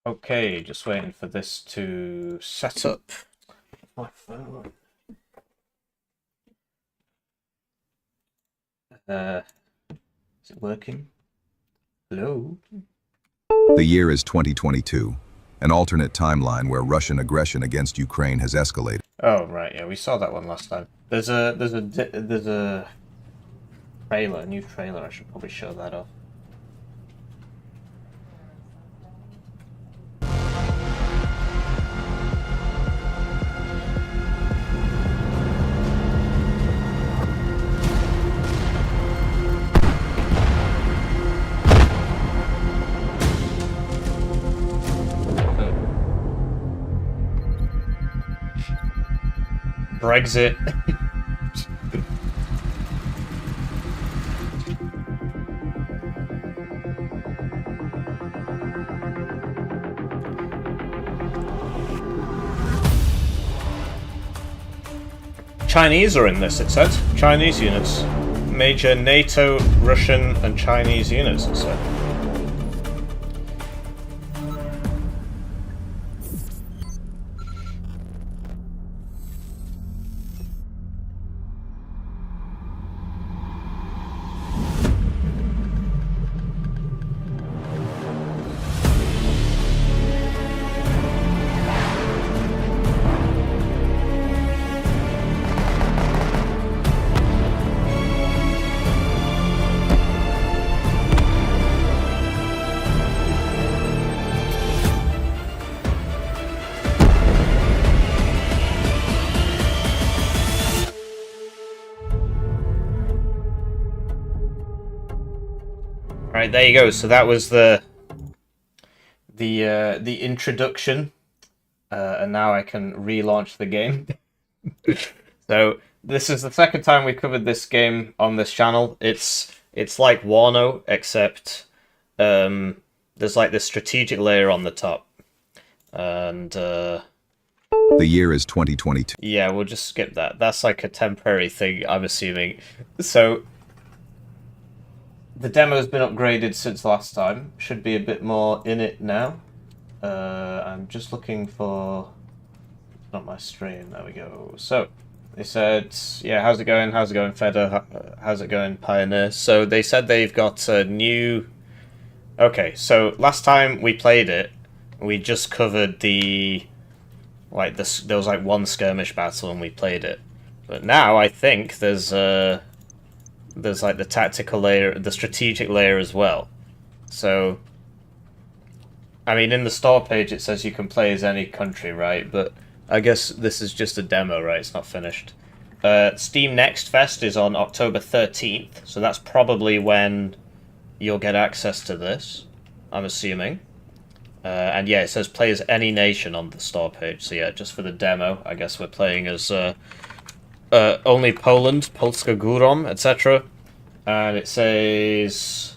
Okay, just waiting for this to set up. My phone. Is it working? Hello? The year is 2022, an alternate timeline where Russian aggression against Ukraine has escalated. Oh right, yeah, we saw that one last time. There's a trailer, a new trailer. I should probably show that off. Brexit. Chinese are in this, it said. Chinese units. Major NATO, Russian, and Chinese units, it said. Right, there you go. So that was the introduction, and now I can relaunch the game. So this is the second time we covered this game on this channel. It's like Warno, except there's like this strategic layer on the top, and The year is 2022. yeah, we'll just skip that. That's like a temporary thing, I'm assuming. So the demo's been upgraded since last time. Should be a bit more in it now. I'm just looking for... Not my stream, there we go. So, they said, yeah, how's it going? How's it going, Feder? How's it going, Pioneer? So, they said they've got a new... Okay, so last time we played it, we just covered the... Like, there was like one skirmish battle and we played it. But now, I think there's like the tactical layer, the strategic layer as well. So, I mean, in the store page it says you can play as any country, right? But I guess this is just a demo, right? It's not finished. Steam Next Fest is on October 13th, so that's probably when you'll get access to this, I'm assuming. And yeah, it says play as any nation on the store page, so yeah, just for the demo, I guess we're playing as... only Poland, Polska Górom, etc. And it says...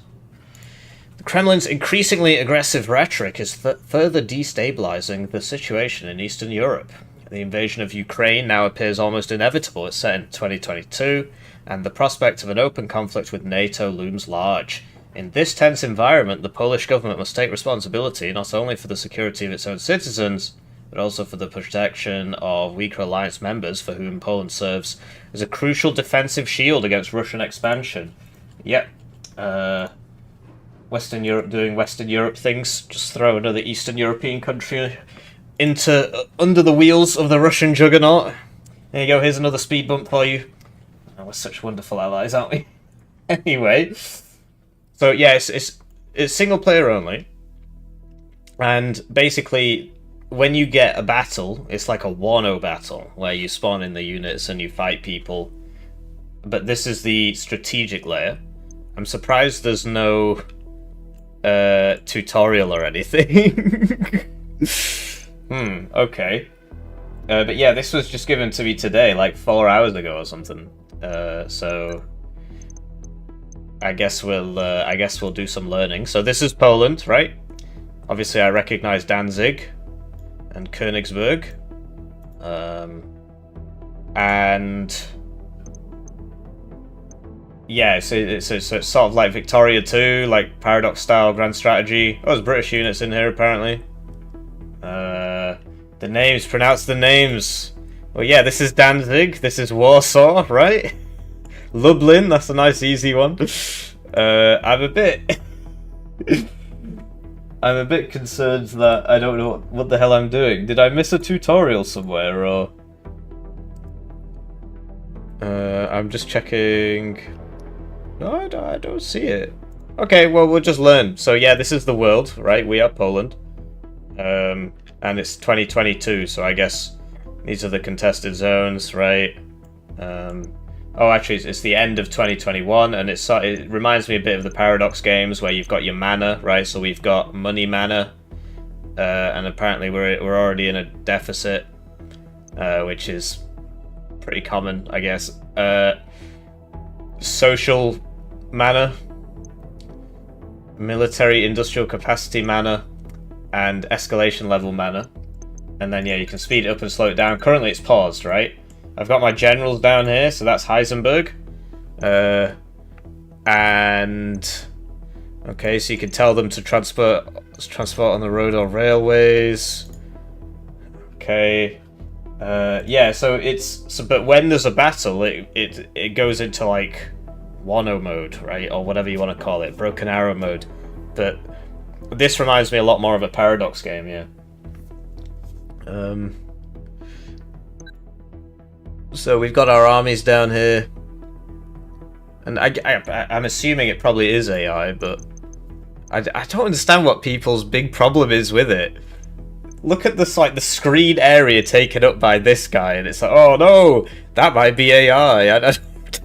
The Kremlin's increasingly aggressive rhetoric is further destabilizing the situation in Eastern Europe. The invasion of Ukraine now appears almost inevitable. It's set in 2022, and the prospect of an open conflict with NATO looms large. In this tense environment, the Polish government must take responsibility not only for the security of its own citizens, but also for the protection of weaker alliance members for whom Poland serves as a crucial defensive shield against Russian expansion. Yep. Western Europe doing Western Europe things. Just throw another Eastern European country under the wheels of the Russian juggernaut. There you go, here's another speed bump for you. Oh, we're such wonderful allies, aren't we? Anyway. So yeah, it's single player only. And basically... When you get a battle, it's like a Warno battle, where you spawn in the units and you fight people. But this is the strategic layer. I'm surprised there's no tutorial or anything. Okay. But yeah, this was just given to me today, like 4 hours ago or something. So I guess we'll do some learning. So this is Poland, right? Obviously, I recognize Danzig and Königsberg, and yeah, so it's sort of like Victoria 2, like Paradox style grand strategy. Oh, there's British units in here apparently. The names, pronounce the names. Well, yeah, this is Danzig, this is Warsaw, right? Lublin, that's a nice easy one. I'm a bit... I'm a bit concerned that I don't know what the hell I'm doing. Did I miss a tutorial somewhere, or... I'm just checking... No, I don't see it. Okay, well, we'll just learn. So, yeah, this is the world, right? We are Poland. And it's 2022, so I guess these are the contested zones, right? Oh, actually, it's the end of 2021, and it reminds me a bit of the Paradox games where you've got your mana, right? So we've got money mana, and apparently we're already in a deficit, which is pretty common, I guess. Social mana, military industrial capacity mana, and escalation level mana. And then, yeah, you can speed it up and slow it down. Currently, it's paused, right? I've got my generals down here, so that's Heisenberg. And... Okay, so you can tell them to transport on the road or railways. Okay. Yeah, so but when there's a battle, it goes into, like, Warno mode, right? Or whatever you want to call it. Broken Arrow mode. But this reminds me a lot more of a Paradox game, yeah. So we've got our armies down here, and I'm assuming it probably is AI, but I don't understand what people's big problem is with it. Look at this, like, the screen area taken up by this guy, and it's like, oh no, that might be AI. I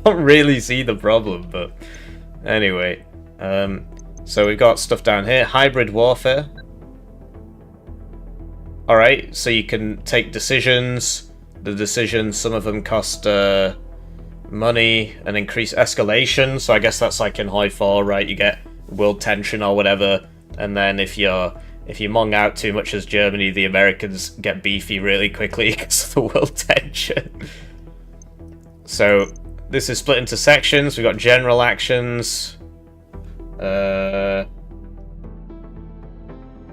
don't really see the problem, but anyway. So we've got stuff down here, hybrid warfare. Alright, so you can take decisions. The decisions, some of them cost money and increase escalation, so I guess that's like in High 4, right? You get world tension or whatever, and then if you mong out too much as Germany, the Americans get beefy really quickly because of the world tension. So this is split into sections. We've got general actions.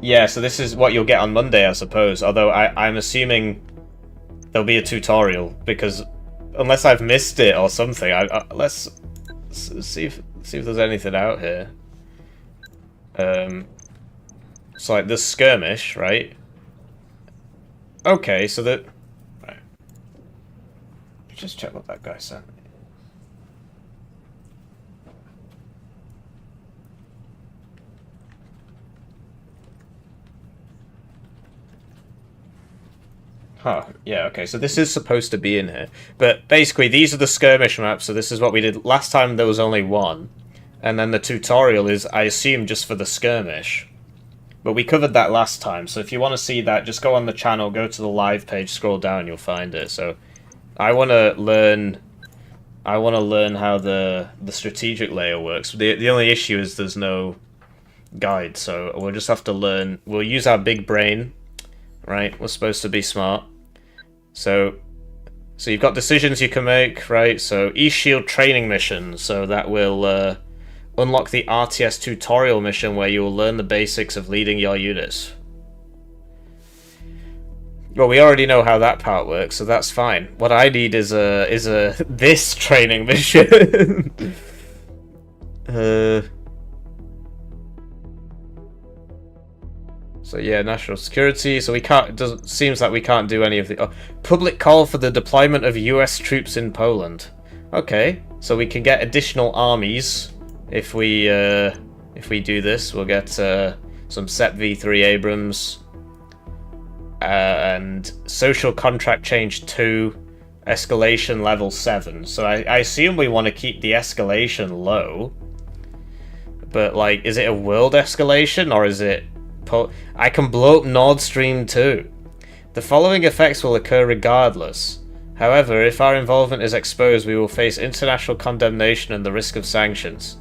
Yeah, so this is what you'll get on Monday, I suppose. Although I'm assuming there'll be a tutorial, because unless I've missed it or something, let's see if there's anything out here. It's like the Skirmish, right? Okay, so that... Right. Just check what that guy sent me. Huh, yeah, okay, so this is supposed to be in here. But basically, these are the Skirmish maps, so this is what we did. Last time there was only one. And then the tutorial is, I assume, just for the Skirmish. But we covered that last time, so if you want to see that, just go on the channel, go to the live page, scroll down, you'll find it. So I want to learn how the strategic layer works. The only issue is there's no guide, so we'll just have to learn. We'll use our big brain, right? We're supposed to be smart. So you've got decisions you can make, right? So East Shield training mission, so that will unlock the RTS tutorial mission where you will learn the basics of leading your units. Well, we already know how that part works, so that's fine. What I need is this training mission. So yeah, national security. So we can't. Seems like we can't do any of the public call for the deployment of U.S. troops in Poland. Okay, so we can get additional armies if we do this. We'll get some SEP V3 Abrams and social contract change 2, escalation level 7. So I assume we want to keep the escalation low. But like, is it a world escalation or is it? I can blow up Nord Stream 2. The following effects will occur regardless. However, if our involvement is exposed, we will face international condemnation and the risk of sanctions.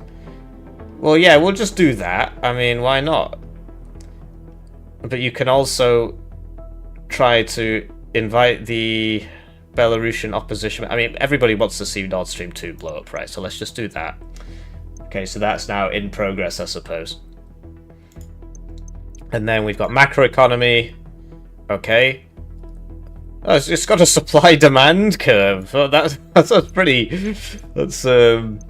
Well, yeah, we'll just do that. I mean, why not? But you can also try to invite the Belarusian opposition. I mean, everybody wants to see Nord Stream 2 blow up, right? So let's just do that. Okay, so that's now in progress, I suppose. And then we've got macroeconomy. Okay. Oh, it's got a supply-demand curve. Oh, that's pretty... That's, Can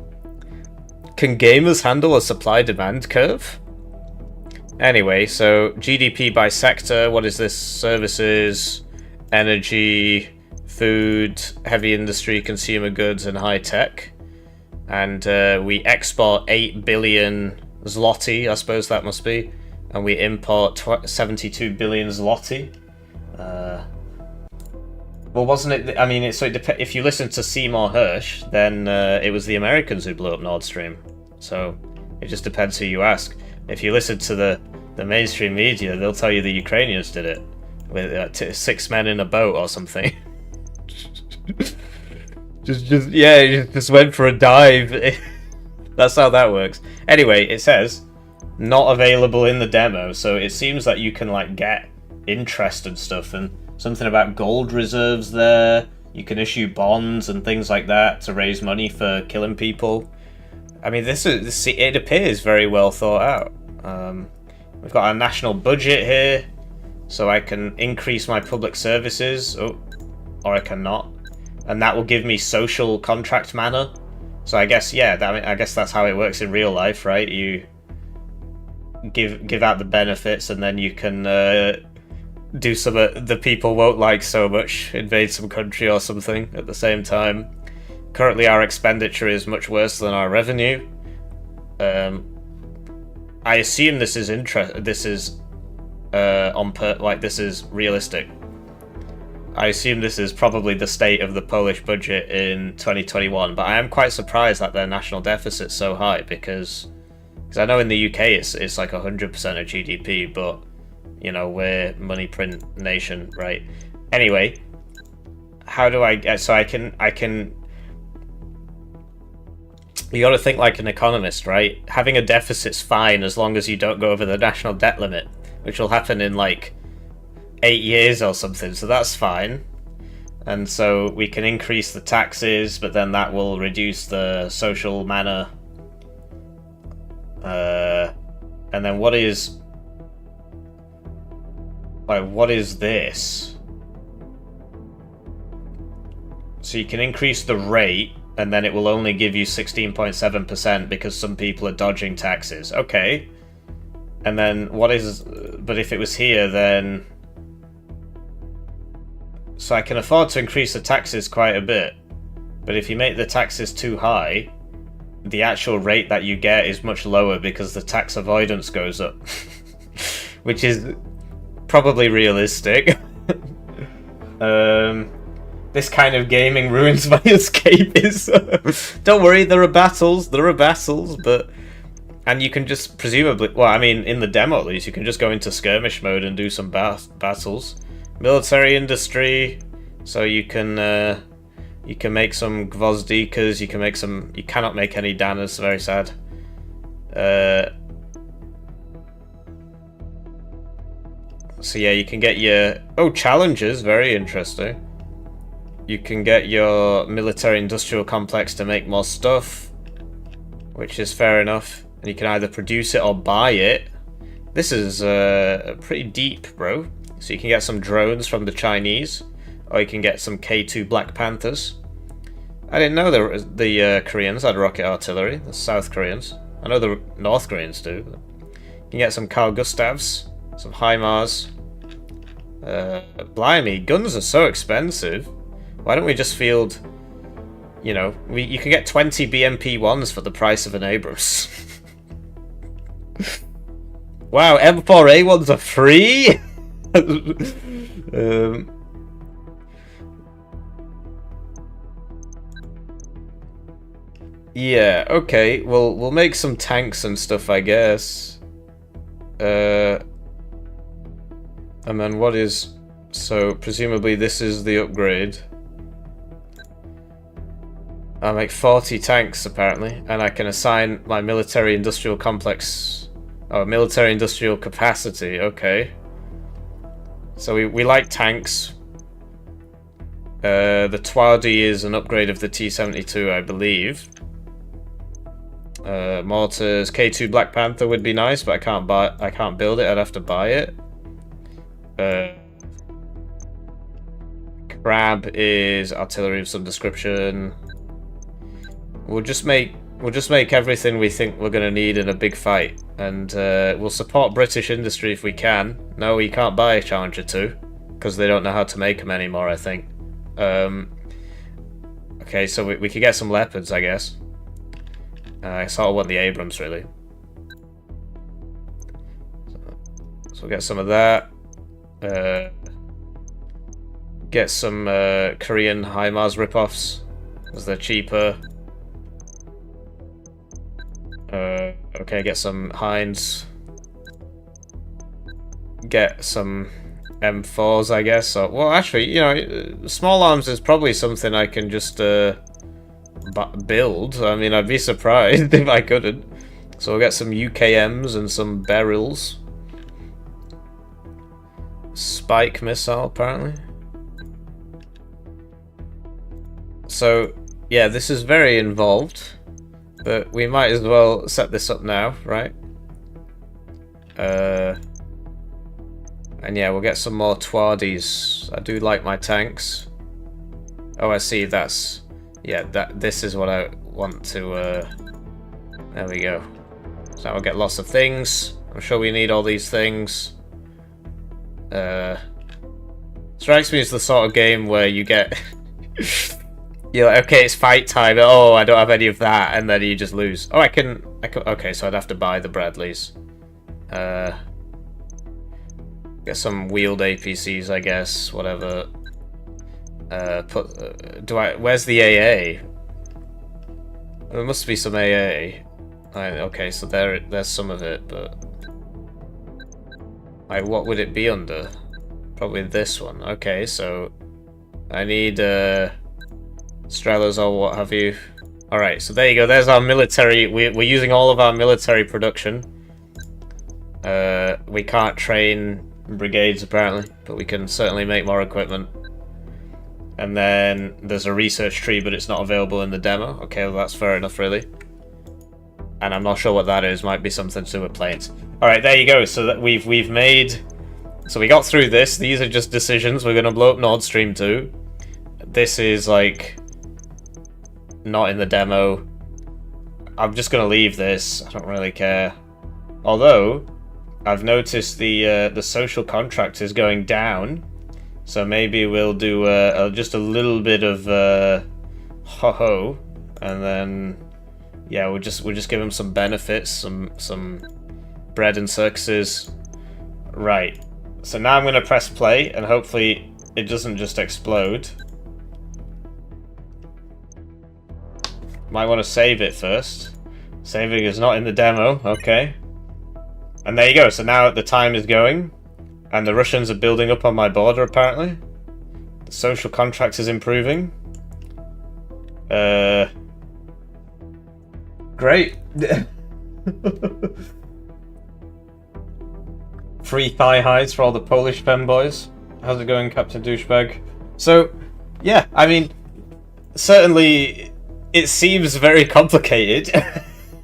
gamers handle a supply-demand curve? Anyway, so GDP by sector, what is this? Services, energy, food, heavy industry, consumer goods, and high-tech. And we export 8 billion zloty, I suppose that must be. And we import 72 billion zloty. Well, wasn't it? I mean, if you listen to Seymour Hersh, then it was the Americans who blew up Nord Stream. So it just depends who you ask. If you listen to the mainstream media, they'll tell you the Ukrainians did it with 6 men in a boat or something. just went for a dive. That's how that works. Anyway, it says not available in the demo, so it seems that you can like get interest and stuff, and something about gold reserves there. You can issue bonds and things like that to raise money for killing people. I mean, it appears very well thought out. We've got our national budget here, so I can increase my public services, or I cannot, and that will give me social contract mana. So I guess, yeah, I guess that's how it works in real life, right? You give out the benefits, and then you can do some the people won't like so much, invade some country or something at the same time. Currently, our expenditure is much worse than our revenue. I assume this is this is realistic. I assume this is probably the state of the Polish budget in 2021, but I am quite surprised that their national deficit's so high, because I know in the UK it's like 100% of GDP, but you know, we're money print nation, right? Anyway, how do I get, so I can you got to think like an economist, right? Having a deficit's fine as long as you don't go over the national debt limit, which will happen in like 8 years or something, so that's fine. And so we can increase the taxes, but then that will reduce the social mana. And then what is this? So you can increase the rate, and then it will only give you 16.7% because some people are dodging taxes. Okay. And then but if it was here, then... So I can afford to increase the taxes quite a bit, but if you make the taxes too high, the actual rate that you get is much lower because the tax avoidance goes up. Which is probably realistic. This kind of gaming ruins my escapism. Don't worry, there are battles, but... And you can just presumably... Well, I mean, in the demo at least, you can just go into skirmish mode and do some battles. Military industry, so you can make some gvozdikas, you can make some... You cannot make any danas, very sad. So yeah, you can get your... Oh, challenges, very interesting. You can get your military-industrial complex to make more stuff, which is fair enough. And you can either produce it or buy it. This is pretty deep, bro. So you can get some drones from the Chinese, or you can get some K2 Black Panthers. I didn't know the Koreans had rocket artillery, the South Koreans. I know the North Koreans do. You can get some Carl Gustavs, some HIMARS. Blimey, guns are so expensive. Why don't we just field, you know, you can get 20 BMP-1s for the price of an Abrams. Wow, M4A1s are free? Yeah, okay, well, we'll make some tanks and stuff, I guess. And then what is... So, presumably this is the upgrade. I'll make 40 tanks, apparently, and I can assign my military-industrial complex... Oh, military-industrial capacity, okay. So we like tanks. The Twardy is an upgrade of the T-72, I believe. Mortars, K2 Black Panther would be nice, but I can't build it, I'd have to buy it. Crab is artillery of some description. We'll just make everything we think we're gonna need in a big fight, and we'll support British industry if we can. No, we can't buy Challenger 2 because they don't know how to make them anymore, I think. Okay, so we could get some Leopards, I guess. I sort of want the Abrams, really. So we'll get some of that. Get some Korean HIMARS ripoffs, because they're cheaper. Okay, get some Heinz. Get some M4s, I guess. So, well, actually, you know, small arms is probably something I can just build. I mean, I'd be surprised if I couldn't. So we'll get some UKMs and some barrels. Spike missile, apparently. So, yeah, this is very involved. But we might as well set this up now, right? And yeah, we'll get some more Twaddies. I do like my tanks. Oh, I see, that's... Yeah, this is what I want to... There we go. So now we'll get lots of things. I'm sure we need all these things. Strikes me as the sort of game where you get... You're like, okay, it's fight time. Oh, I don't have any of that, and then you just lose. Oh, I can. Okay, so I'd have to buy the Bradleys. Get some wheeled APCs, I guess. Whatever. Where's the AA? There must be some AA. Okay, so there's some of it, but like, what would it be under? Probably this one. Okay, so I need Strelas or what have you. Alright, so there you go. There's our military. We're using all of our military production. We can't train brigades apparently, but we can certainly make more equipment. And then there's a research tree, but it's not available in the demo. Okay, well that's fair enough, really. And I'm not sure what that is. Might be something to do with planes. Alright, there you go. So that we've made... So we got through this. These are just decisions. We're going to blow up Nord Stream 2. This is like... not in the demo. I'm just gonna leave this. I don't really care. Although I've noticed the social contract is going down, so maybe we'll do just a little bit of ho-ho, and then yeah, we'll just give them some benefits, some bread and circuses. Right. So now I'm gonna press play, and hopefully it doesn't just explode. Might want to save it first. Saving is not in the demo, okay. And there you go, so now the time is going, and the Russians are building up on my border apparently. The social contract is improving. Great. Free thigh highs for all the Polish femboys. How's it going, Captain Douchebag? So, yeah, I mean, certainly... It seems very complicated.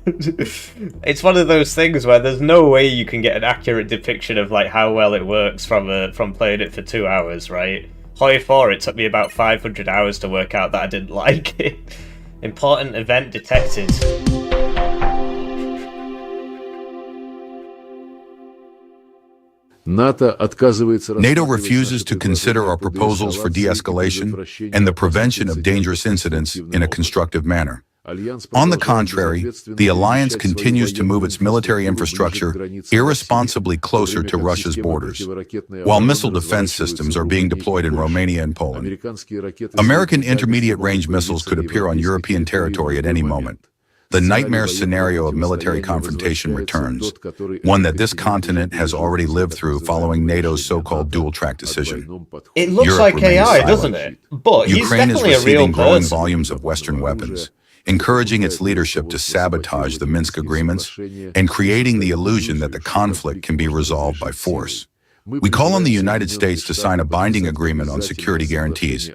It's one of those things where there's no way you can get an accurate depiction of like how well it works from playing it for 2 hours, right? Hoi 4, it took me about 500 hours to work out that I didn't like it. Important event detected. NATO refuses to consider our proposals for de-escalation and the prevention of dangerous incidents in a constructive manner. On the contrary, the alliance continues to move its military infrastructure irresponsibly closer to Russia's borders, while missile defense systems are being deployed in Romania and Poland. American intermediate-range missiles could appear on European territory at any moment. The nightmare scenario of military confrontation returns, one that this continent has already lived through following NATO's so-called dual-track decision. It looks Europe like AI, silent. doesn't it? But he's Ukraine is definitely a real receiving growing person. volumes of Western weapons, encouraging its leadership to sabotage the Minsk agreements and creating the illusion that the conflict can be resolved by force. We call on the United States to sign a binding agreement on security guarantees,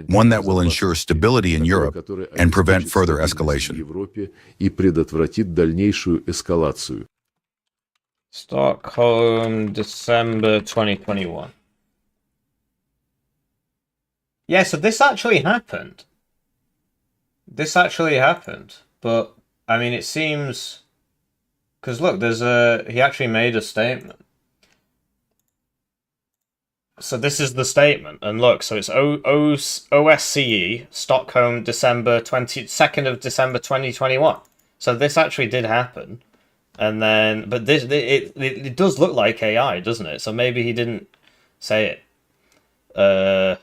one that will ensure stability in Europe and prevent further escalation. Stockholm, December 2021. Yeah, so this actually happened. This actually happened. But, I mean, it seems... Because, look, he actually made a statement. So this is the statement, and look, so it's OSCE, Stockholm, December 2nd of December 2021. So this actually did happen, and then, but it does look like AI, doesn't it? So maybe he didn't say it. And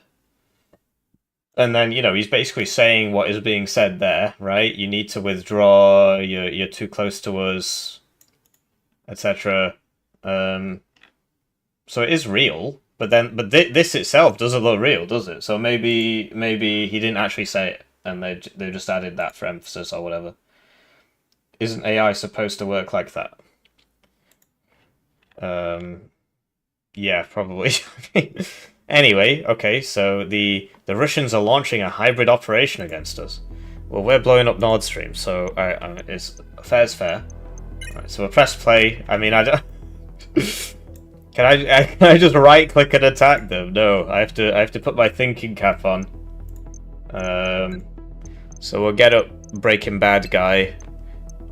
then, you know, he's basically saying what is being said there, right? You need to withdraw, you're too close to us, etc. So it is real. But this itself doesn't look real, does it? So maybe he didn't actually say it, and they just added that for emphasis or whatever. Isn't AI supposed to work like that? Yeah, probably. Anyway, okay, so the Russians are launching a hybrid operation against us. Well, we're blowing up Nord Stream, so it's fair's fair. Right, so we'll press play. I mean, I don't. Can I just right click and attack them? No, I have to put my thinking cap on. So we'll get up Breaking Bad guy.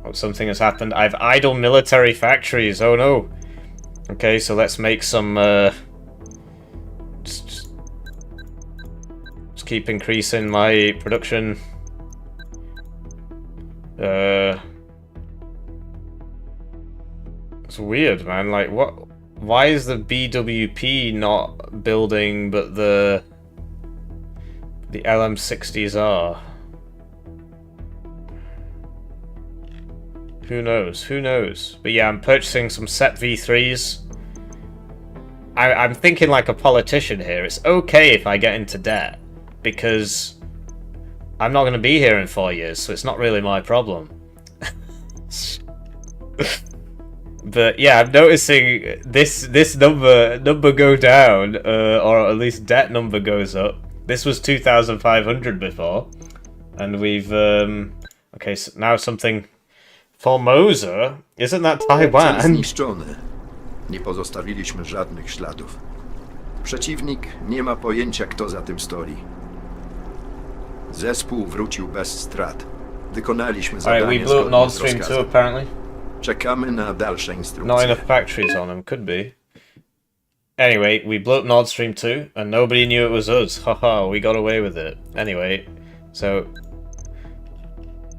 Oh, something has happened. I've idle military factories. Oh no. Okay, so let's make some. Just keep increasing my production. It's weird, man. Like what? Why is the BWP not building, but the LM60s are? Who knows? Who knows? But yeah, I'm purchasing some set V3s. I'm thinking like a politician here. It's okay if I get into debt, because I'm not going to be here in 4 years, so it's not really my problem. But yeah, I'm noticing this number go down, or at least debt number goes up. This was 2,500 before, and we've okay, so now something. Formosa? Isn't that Taiwan? Zniszczone. Nie pozostawiliśmy żadnych śladów. Przeciwnik nie ma pojęcia, kto za tym stoi. Zespół wrócił bez strat. Wykonaliśmy zadanie. Alright, we blew up Nord Stream 2 apparently. Czekamy na dalsze instrukcje. Not enough factories on them, could be. Anyway, we blew up Nord Stream 2, and nobody knew it was us. Haha, we got away with it. Anyway, so...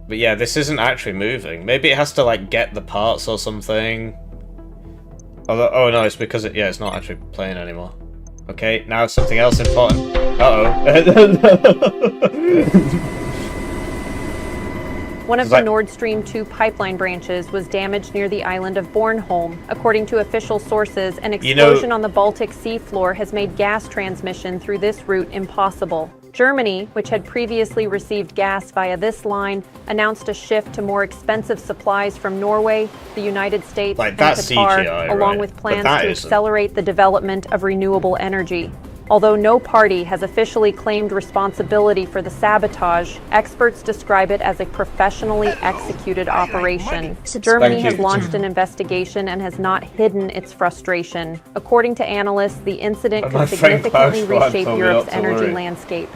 But yeah, this isn't actually moving. Maybe it has to, like, get the parts or something. Although, oh no, it's because it's not actually playing anymore. Okay, now something else important. One of the Nord Stream 2 pipeline branches was damaged near the island of Bornholm. According to official sources, an explosion on the Baltic Sea floor has made gas transmission through this route impossible. Germany, which had previously received gas via this line, announced a shift to more expensive supplies from Norway, the United States, and Qatar, CGI, along with plans to accelerate the development of renewable energy. Although no party has officially claimed responsibility for the sabotage, experts describe it as a professionally executed operation. Germany has launched an investigation and has not hidden its frustration. According to analysts, the incident could significantly reshape Europe's energy landscape.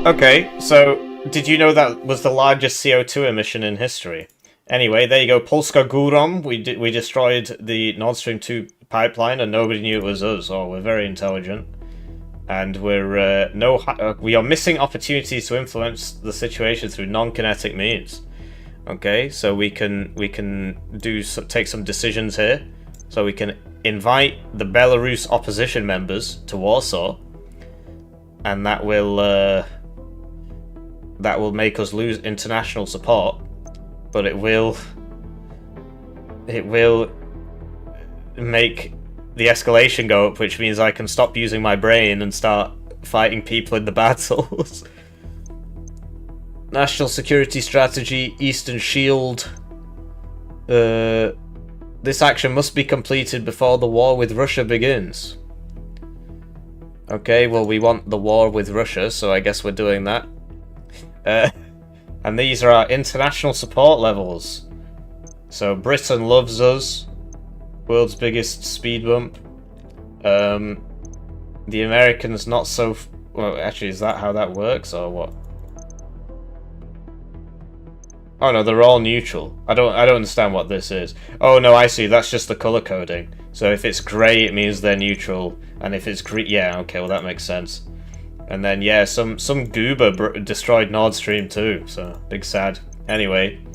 Okay, so did you know that was the largest CO2 emission in history? Anyway, there you go. Polska Górom. We destroyed the Nord Stream 2 pipeline, and nobody knew it was us. Oh, we're very intelligent, and we are missing opportunities to influence the situation through non-kinetic means. Okay, so we can take some decisions here. So we can invite the Belarus opposition members to Warsaw, and that will make us lose international support. But it will make the escalation go up, which means I can stop using my brain and start fighting people in the battles. National security strategy, Eastern Shield. This action must be completed before the war with Russia begins. Okay, well, we want the war with Russia, so I guess we're doing that. And these are our international support levels. So Britain loves us. World's biggest speed bump. The Americans not so... Well, actually, is that how that works, or what? Oh no, they're all neutral. I don't understand what this is. Oh no, I see. That's just the color coding. So if it's grey, it means they're neutral, and if it's green, yeah, okay, well that makes sense. And then yeah, some goober destroyed Nord Stream too. So big sad. Anyway.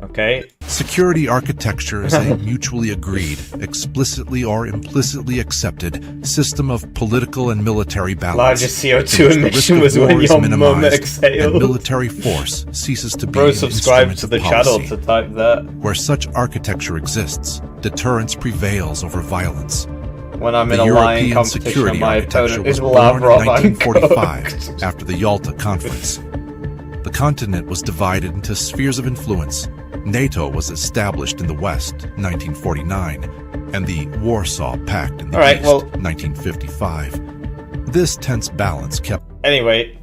Okay. Security architecture is a mutually agreed, explicitly or implicitly accepted system of political and military balance. Largest CO2 emission was when your mum exhaled. And military force ceases to be Bro, an subscribe instrument to of the policy. channel to type that. Where such architecture exists, deterrence prevails over violence. When I'm in The a lying European competition, security my architecture opponent was is born in Lavrov. 1945 after the Yalta Conference. The continent was divided into spheres of influence. NATO was established in the West, 1949, and the Warsaw Pact in the East, 1955. This tense balance kept... Anyway,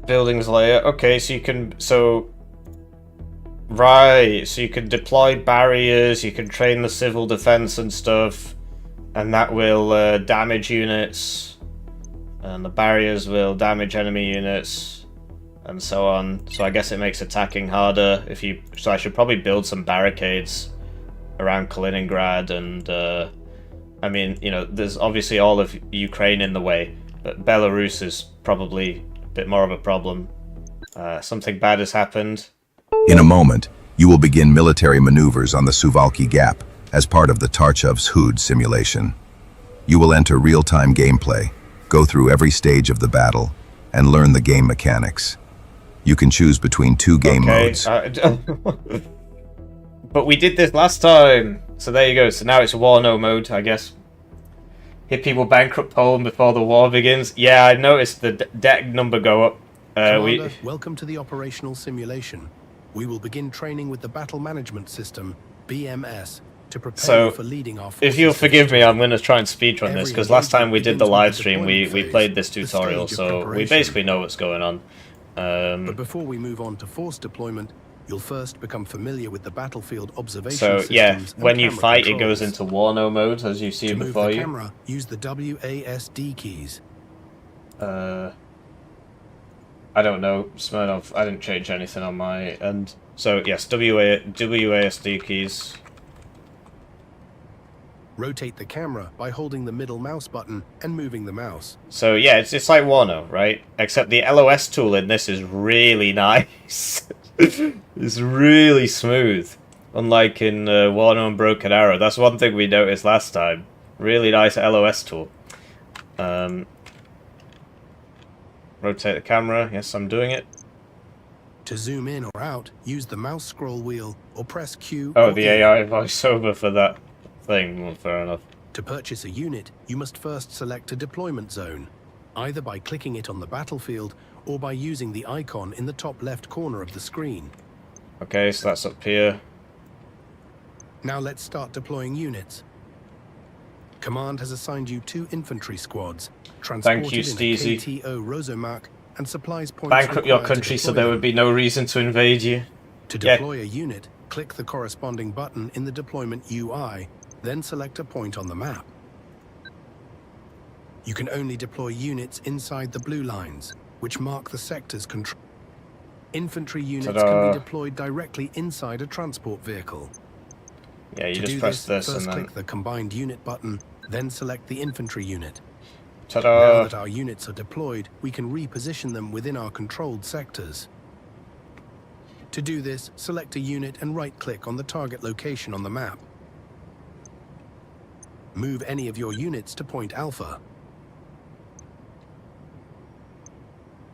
buildings layer. Okay, so you can... Right, so you can deploy barriers, you can train the civil defense and stuff, and that will damage units. And the barriers will damage enemy units, and so on. So I guess it makes attacking harder. So I should probably build some barricades around Kaliningrad, and I mean, you know, there's obviously all of Ukraine in the way, but Belarus is probably a bit more of a problem. Something bad has happened. In a moment, you will begin military maneuvers on the Suwalki Gap as part of the Tarchov's Hud simulation. You will enter real-time gameplay, go through every stage of the battle, and learn the game mechanics. You can choose between two game modes. But we did this last time! So there you go, so now it's Warno mode, I guess. Hippie will bankrupt Poland before the war begins. Yeah, I noticed the deck number go up. Commander, welcome to the operational simulation. We will begin training with the Battle Management System, BMS, to prepare for leading our forces. If you'll forgive me, I'm going to try and speedrun this, because last time we did the live stream, we played this tutorial, so we basically know what's going on. But before we move on to force deployment, you'll first become familiar with the battlefield observation systems. So yeah, when you fight, it goes into Warno mode, as you see before you. To move the camera, use the WASD keys. I don't know, Smirnov, I didn't change anything on my end. So yes, WASD keys. Rotate the camera by holding the middle mouse button and moving the mouse. So yeah, it's like Warno, right? Except the LOS tool in this is really nice. It's really smooth. Unlike in Warno and Broken Arrow. That's one thing we noticed last time. Really nice LOS tool. Rotate the camera. Yes, I'm doing it. To zoom in or out, use the mouse scroll wheel or press Q. Oh, the AI voiceover for that thing. Well, fair enough. To purchase a unit, you must first select a deployment zone, either by clicking it on the battlefield or by using the icon in the top left corner of the screen. Okay, so that's up here. Now let's start deploying units. Command has assigned you 2 infantry squads, transported in a KTO Rosomark, and supplies points. Bankrupt your country so there would be no reason to invade you. To deploy a unit, click the corresponding button in the deployment UI, then select a point on the map. You can only deploy units inside the blue lines, which mark the sector's control. Infantry units can be deployed directly inside a transport vehicle. Yeah, you just press this first and then... click the combined unit button, then select the infantry unit. Ta-da! Now that our units are deployed, we can reposition them within our controlled sectors. To do this, select a unit and right-click on the target location on the map. Move any of your units to point Alpha.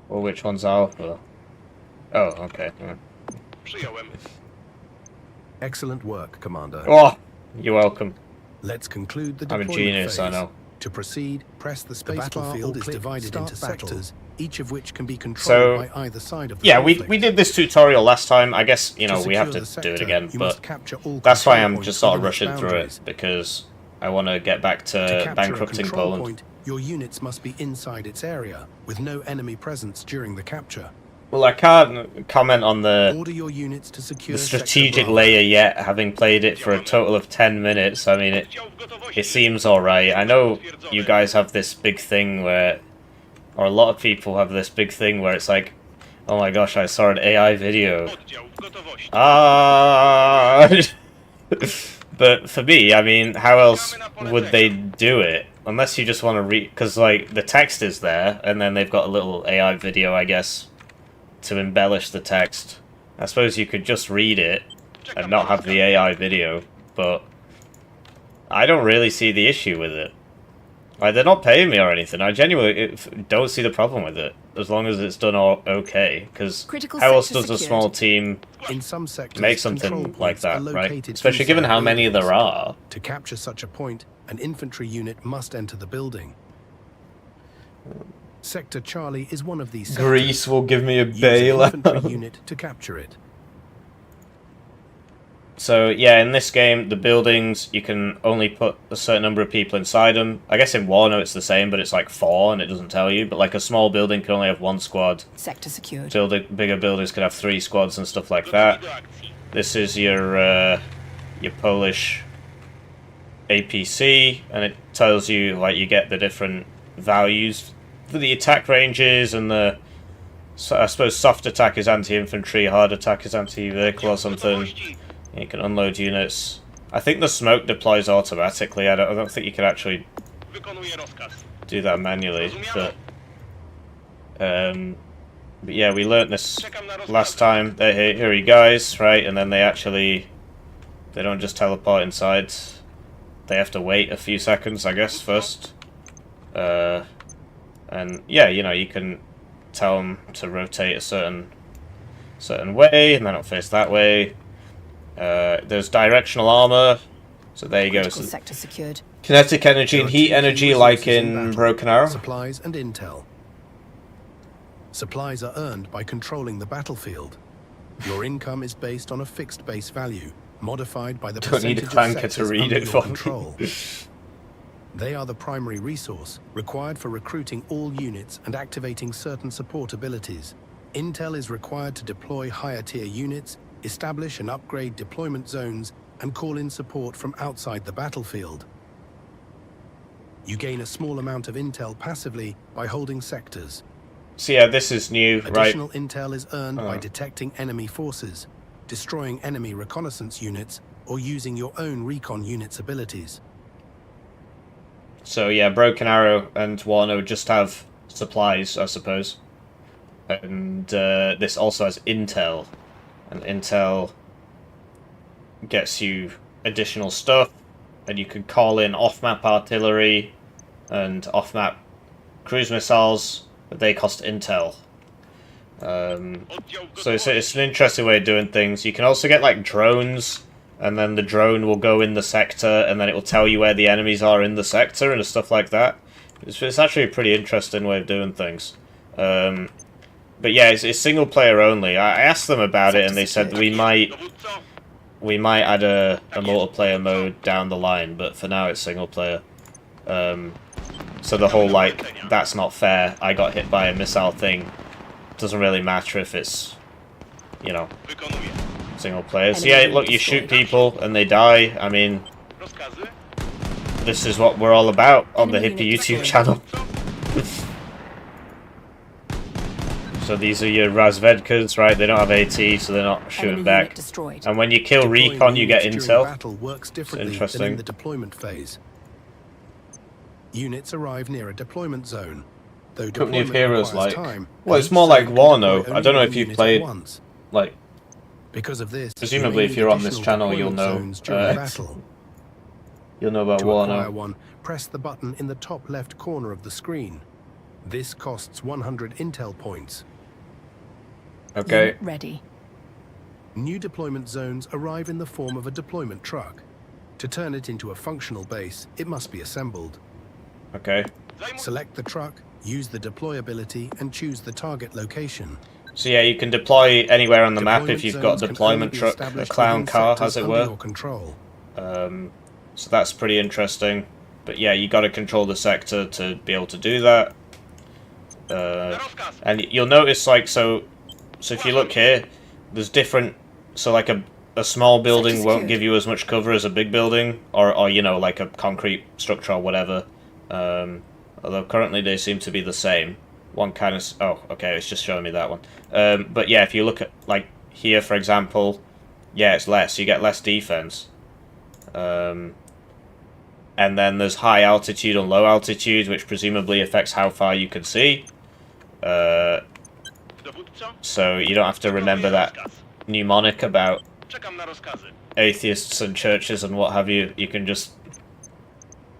Well, which one's Alpha? Oh, okay. Excellent work, Commander. Oh, you're welcome. Let's conclude the I'm deployment a genius, phase. I know. To proceed, press the space bar. The battlefield is divided into sectors, each of which can be controlled by either side of the conflict. we did this tutorial last time. I guess, you know, we have to do it again, but that's why I'm just sort of rushing through it, because I want to get back to bankrupting Poland. Your units must be inside its area, with no enemy presence during the capture. Well, I can't comment on the Order your units to secure strategic layer yet, having played it for a total of 10 minutes. I mean, it seems alright. I know you guys have this big thing where, or a lot of people have this big thing where it's like, oh my gosh, I saw an AI video. But for me, I mean, how else would they do it? Unless you just want to read, because like the text is there, and then they've got a little AI video, I guess, to embellish the text. I suppose you could just read it and not have the AI video, but I don't really see the issue with it. Like, they're not paying me or anything. I genuinely don't see the problem with it, as long as it's done all okay. Because how else does a small team make something like that, right? Especially given how many there are. To capture such a point, an infantry unit must enter the building. Sector Charlie is one of these sectors. Greece will give me a Use an bailout. infantry unit to capture it. So, yeah, in this game, the buildings, you can only put a certain number of people inside them. I guess in Warno it's the same, but it's like 4 and it doesn't tell you. But like a small building can only have 1 squad. Sector secured. Bigger buildings could have 3 squads and stuff like that. This is your Polish APC, and it tells you, like, you get the different values for the attack ranges, and the, so I suppose soft attack is anti-infantry, hard attack is anti-vehicle or something. You can unload units. I think the smoke deploys automatically. I don't think you can actually do that manually. But yeah, we learnt this last time. Here are you guys, right? And then they don't just teleport inside. They have to wait a few seconds, I guess, first. And yeah, you know, you can tell them to rotate a certain way, and then it'll face that way. There's directional armor, so there you go. So sector secured. Kinetic energy and heat energy, like in Broken Arrow. Supplies and intel. Supplies are earned by controlling the battlefield. Your income is based on a fixed base value, modified by the Don't need a percentage clanker of to read sectors it under for your me. control. They are the primary resource required for recruiting all units and activating certain support abilities. Intel is required to deploy higher tier units, establish and upgrade deployment zones, and call in support from outside the battlefield. You gain a small amount of intel passively by holding sectors. So yeah, this is new, right? Additional intel is earned by detecting enemy forces, destroying enemy reconnaissance units, or using your own recon units' abilities. So yeah, Broken Arrow and Warno just have supplies, I suppose. And this also has intel. And intel gets you additional stuff, and you can call in off-map artillery and off-map cruise missiles, but they cost intel. So it's an interesting way of doing things. You can also get like drones, and then the drone will go in the sector, and then it will tell you where the enemies are in the sector and stuff like that. It's actually a pretty interesting way of doing things. But yeah, it's single player only. I asked them about it, and they said we might add a multiplayer mode down the line, but for now it's single player. So the whole, like, that's not fair, I got hit by a missile thing, doesn't really matter if it's, you know, single player. So yeah, look, you shoot people and they die. I mean, this is what we're all about on the Hippie YouTube channel. So these are your Razvedkas, right? They don't have AT, so they're not shooting back. And when you kill recon, you get intel. Battle works differently interesting. than in the deployment phase. Units arrive near a deployment zone. Though Company of deployment Heroes, requires like. time, Well, it's each more like zone can Warno. deploy I don't know only if one you've unit at played, once. like, Because of this, presumably if you you're may on need this additional channel, you'll deployment know. zones during battle. You'll know about To acquire Warno. one, press the button in the top left corner of the screen. This costs 100 intel points. Okay. Unit ready. New deployment zones arrive in the form of a deployment truck. To turn it into a functional base, it must be assembled. Okay. Select the truck, use the deploy ability, and choose the target location. So yeah, you can deploy anywhere on the map if Deployment you've got a zones can deployment only be truck, a established clown within car, sectors as it under were. your control. So that's pretty interesting. But yeah, you got to control the sector to be able to do that. And you'll notice, like, so So if you look here, there's different. So like a small building won't give you as much cover as a big building, or you know, like a concrete structure or whatever. Although currently they seem to be the same. One kind of... Oh, okay, it's just showing me that one. But yeah, if you look at, like, here, for example, yeah, it's less. You get less defense. And then there's high altitude and low altitude, which presumably affects how far you can see. So you don't have to remember that mnemonic about atheists and churches and what have you. You can just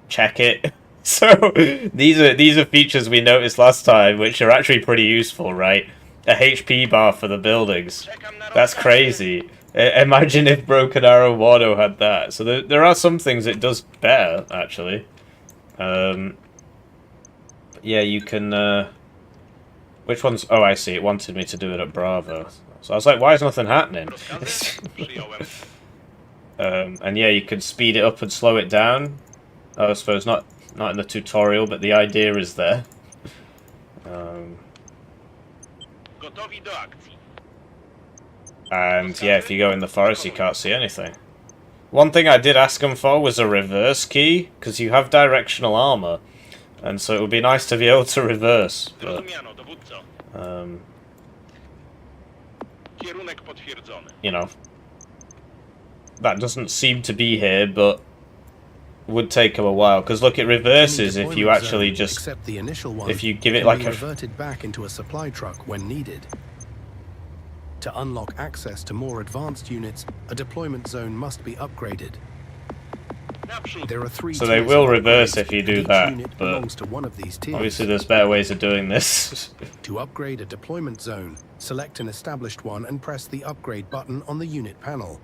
check it. So these are features we noticed last time, which are actually pretty useful, right? A HP bar for the buildings. That's crazy. Imagine if Broken Arrow Warno had that. So there are some things it does better, actually. Yeah, you can... which ones? Oh, I see. It wanted me to do it at Bravo. So I was like, why is nothing happening? And yeah, you can speed it up and slow it down. Oh, I suppose not in the tutorial, but the idea is there. And yeah, if you go in the forest, you can't see anything. One thing I did ask them for was a reverse key, because you have directional armor, and so it would be nice to be able to reverse. But, you know, that doesn't seem to be here, but would take them a while. Because look, it reverses if you actually just if you give it like a reverted back into a supply truck when needed. To unlock access to more advanced units, a deployment zone must be upgraded. There are 3 so they will reverse if you do that, but to one of these tiers. Obviously there's better ways of doing this. To upgrade a deployment zone, select an established one and press the upgrade button on the unit panel.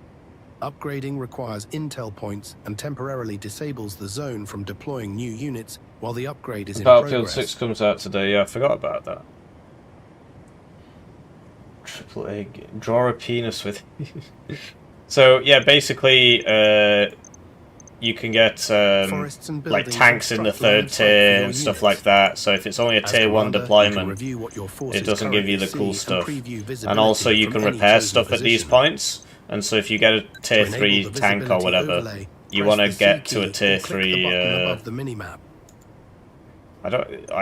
Upgrading requires intel points and temporarily disables the zone from deploying new units while the upgrade is in Battlefield progress. 6 comes out today, yeah, I forgot about that. AAA, draw a penis with... So, yeah, basically, you can get, like, tanks in the 3rd tier and stuff like that, so if it's only a tier 1 deployment, it doesn't give you the cool stuff. And also you can repair stuff at these points, and so if you get a tier 3 tank or whatever, you want to get to a tier 3,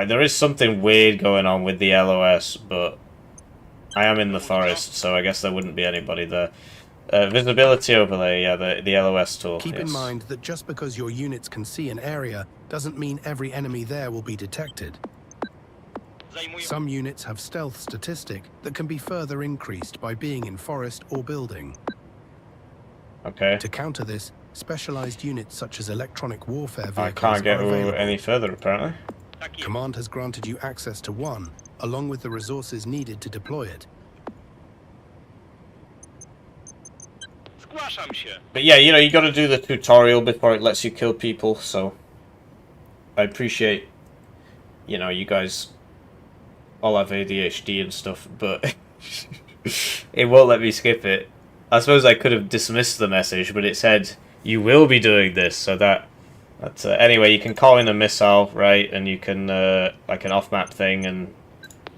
there is something weird going on with the LOS, but I am in the forest, so I guess there wouldn't be anybody there. Visibility overlay, yeah, the LOS tool. Keep in mind that just because your units can see an area doesn't mean every enemy there will be detected. Some units have stealth statistic that can be further increased by being in forest or building. Okay. To counter this, specialized units such as electronic warfare vehicles I can't get any further, apparently. Command has granted you access to one, along with the resources needed to deploy it. But yeah, you know, you got to do the tutorial before it lets you kill people, so I appreciate, you know, you guys all have ADHD and stuff, but it won't let me skip it. I suppose I could have dismissed the message, but it said, you will be doing this, so that's anyway, you can call in a missile, right, and you can, like an off-map thing, and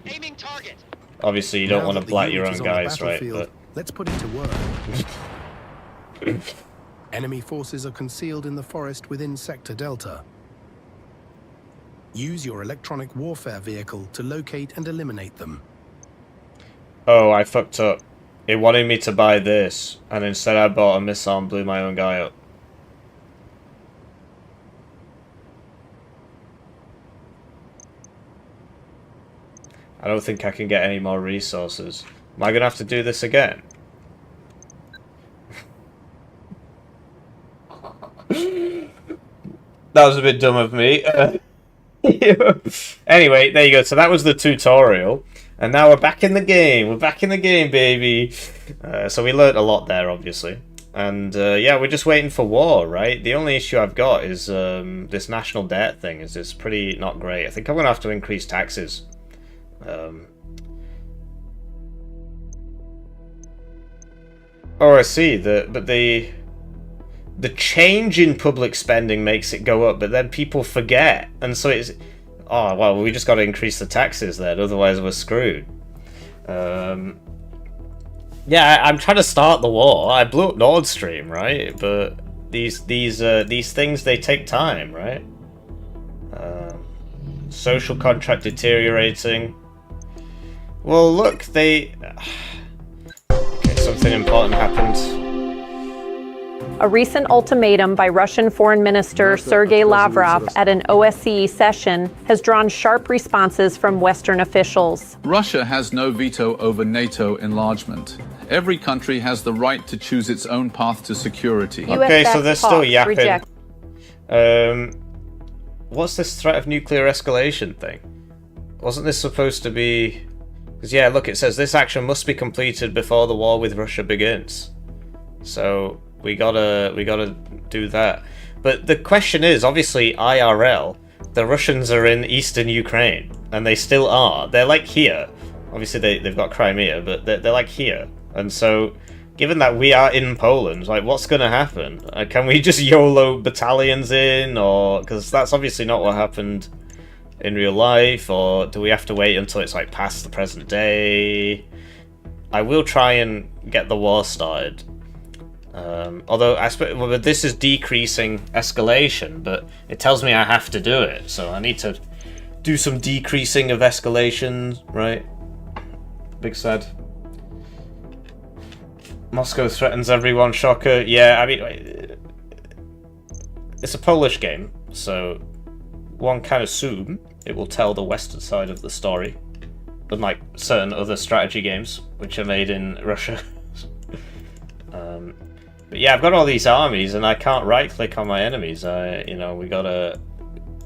aiming target. Obviously you don't want to blat your own guys, right, but... Let's put it to work. Enemy forces are concealed in the forest within Sector Delta. Use your electronic warfare vehicle to locate and eliminate them. Oh, I fucked up. It wanted me to buy this, and instead I bought a missile and blew my own guy up. I don't think I can get any more resources. Am I going to have to do this again? That was a bit dumb of me. Anyway, there you go. So that was the tutorial. And now we're back in the game. We're back in the game, baby. So we learnt a lot there, obviously. And yeah, we're just waiting for war, right? The only issue I've got is this national debt thing. It's pretty not great. I think I'm going to have to increase taxes. Oh, I see. But the change in public spending makes it go up, but then people forget, and so it's... Oh, well, we just got to increase the taxes then, otherwise we're screwed. Yeah, I'm trying to start the war. I blew up Nord Stream, right? But these things, they take time, right? Social contract deteriorating. Well, look, they... Okay, something important happened. A recent ultimatum by Russian Foreign Minister Sergei Lavrov at an OSCE session has drawn sharp responses from Western officials. Russia has no veto over NATO enlargement. Every country has the right to choose its own path to security. Okay, so they're still yapping. What's this threat of nuclear escalation thing? Wasn't this supposed to be... Because yeah, look, it says this action must be completed before the war with Russia begins. So... We gotta do that. But the question is, obviously, IRL, the Russians are in eastern Ukraine, and they still are. They're like here. Obviously, they've got Crimea, but they're like here. And so, given that we are in Poland, like, what's gonna happen? Can we just YOLO battalions in, or... Because that's obviously not what happened in real life, or do we have to wait until it's, like, past the present day? I will try and get the war started. Although I suppose well, this is decreasing escalation, but it tells me I have to do it, so I need to do some decreasing of escalation, right? Big sad. Moscow threatens everyone, shocker. Yeah, I mean, it's a Polish game, so one can assume it will tell the western side of the story, unlike certain other strategy games, which are made in Russia. But yeah, I've got all these armies, and I can't right-click on my enemies. You know, we gotta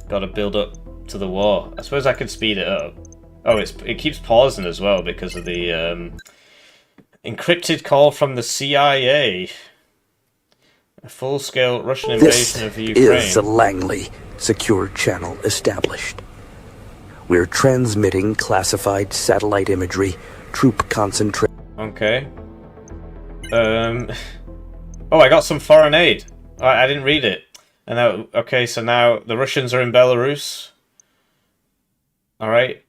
build up to the war. I suppose I could speed it up. Oh, it keeps pausing as well because of the encrypted call from the CIA. A full-scale Russian invasion of Ukraine. This is a Langley secure channel established. We're transmitting classified satellite imagery, troop concentration. Okay. Oh, I got some foreign aid. I didn't read it. And now, okay, so now the Russians are in Belarus. Alright.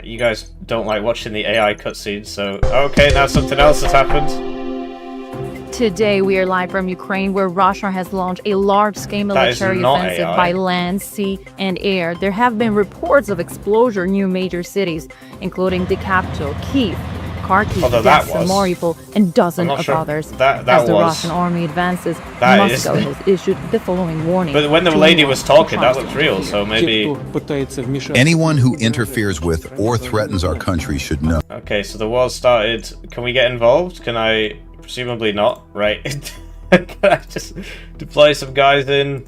You guys don't like watching the AI cutscenes, so... Okay, now something else has happened. Today we are live from Ukraine, where Russia has launched a large-scale military offensive by land, sea, and air. There have been reports of explosion near major cities, including the capital, Kyiv, Kharkiv, Odessa, Mariupol, and dozens of others. As the Russian army advances, Moscow has issued the following warning. But when the lady was talking, that looked real, so maybe... Anyone who interferes with or threatens our country should know. Okay, so the war started. Can we get involved? Can I... Presumably not, right? Can I just deploy some guys in?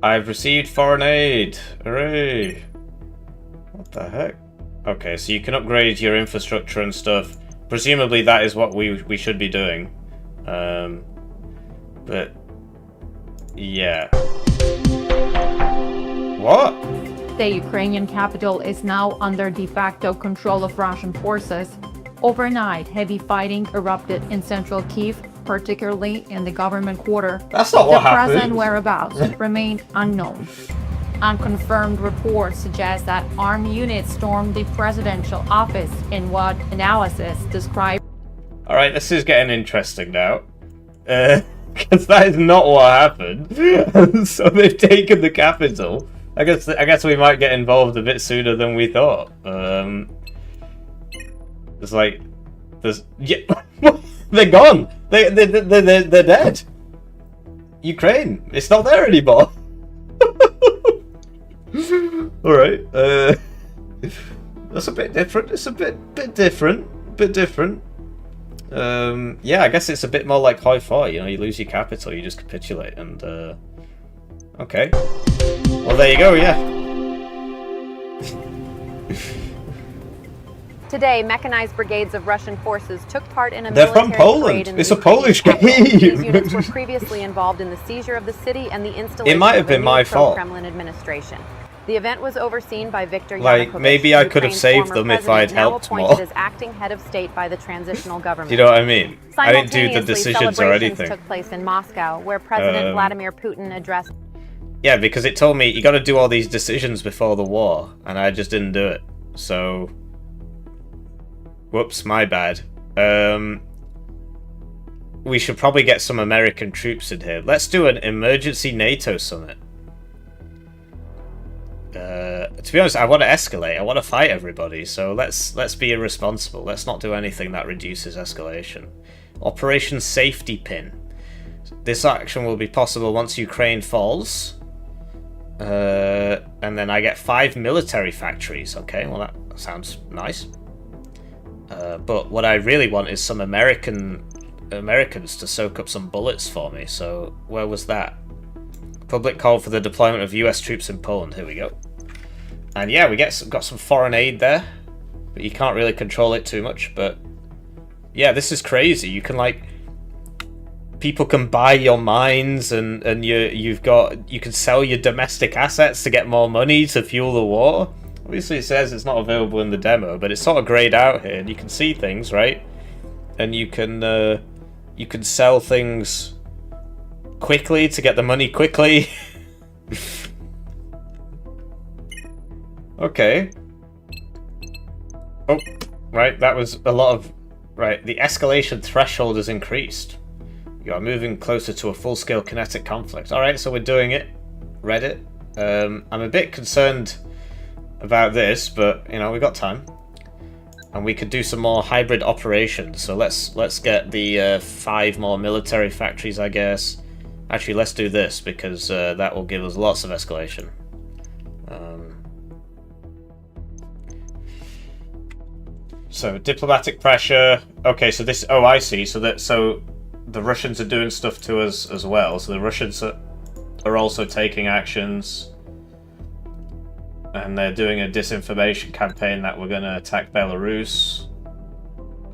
I've received foreign aid. Hooray! What the heck? Okay, so you can upgrade your infrastructure and stuff. Presumably that is what we should be doing. But yeah. What? The Ukrainian capital is now under de facto control of Russian forces. Overnight, heavy fighting erupted in central Kyiv, particularly in the government quarter. That's not what happened. The present whereabouts remain unknown. Unconfirmed reports suggest that armed units stormed the presidential office in what analysis described. Alright, this is getting interesting now. Because that is not what happened. So they've taken the capital. I guess we might get involved a bit sooner than we thought. It's like yeah, they're gone. They're dead. Ukraine, it's not there anymore. All right. That's a bit different. It's a bit different. Yeah, I guess it's a bit more like Hoi 4. You know, you lose your capital, you just capitulate, and okay. Well, there you go, yeah. Today, mechanized brigades of Russian forces took part in a They're military from Poland. parade in It's the a Polish game. These units were previously involved in the seizure of the city and the installation It might have been my fault. Kremlin administration. The event was overseen by Viktor Like, Yanukovych, maybe I could have Ukraine's saved former them if I'd president, now helped appointed more. as acting head of state by the transitional government. Do you know what I mean? I didn't do the Simultaneously, decisions or celebrations anything. took place in Moscow, where President Vladimir Putin addressed. Yeah, because it told me you got to do all these decisions before the war, and I just didn't do it. So, whoops, my bad. We should probably get some American troops in here. Let's do an emergency NATO summit. To be honest, I want to escalate. I want to fight everybody. So let's be irresponsible. Let's not do anything that reduces escalation. Operation Safety Pin. This action will be possible once Ukraine falls. And then I get 5 military factories. Okay, well that sounds nice. But what I really want is some Americans to soak up some bullets for me. So where was that? Public call for the deployment of US troops in Poland. Here we go. And yeah, we got some foreign aid there, but you can't really control it too much. But yeah, this is crazy. You can like, people can buy your mines, and you can sell your domestic assets to get more money to fuel the war. Obviously, it says it's not available in the demo, but it's sort of grayed out here, and you can see things, right? And you can sell things quickly to get the money quickly. Okay. Oh, right, that was a lot of... Right, the escalation threshold has increased. You are moving closer to a full-scale kinetic conflict. Alright, so we're doing it. Read it. I'm a bit concerned about this, but, you know, we've got time. And we could do some more hybrid operations. So let's get the 5 more military factories, I guess. Actually, let's do this, because that will give us lots of escalation. So diplomatic pressure. Okay, so this. Oh, I see. So the Russians are doing stuff to us as well. So the Russians are also taking actions, and they're doing a disinformation campaign that we're going to attack Belarus.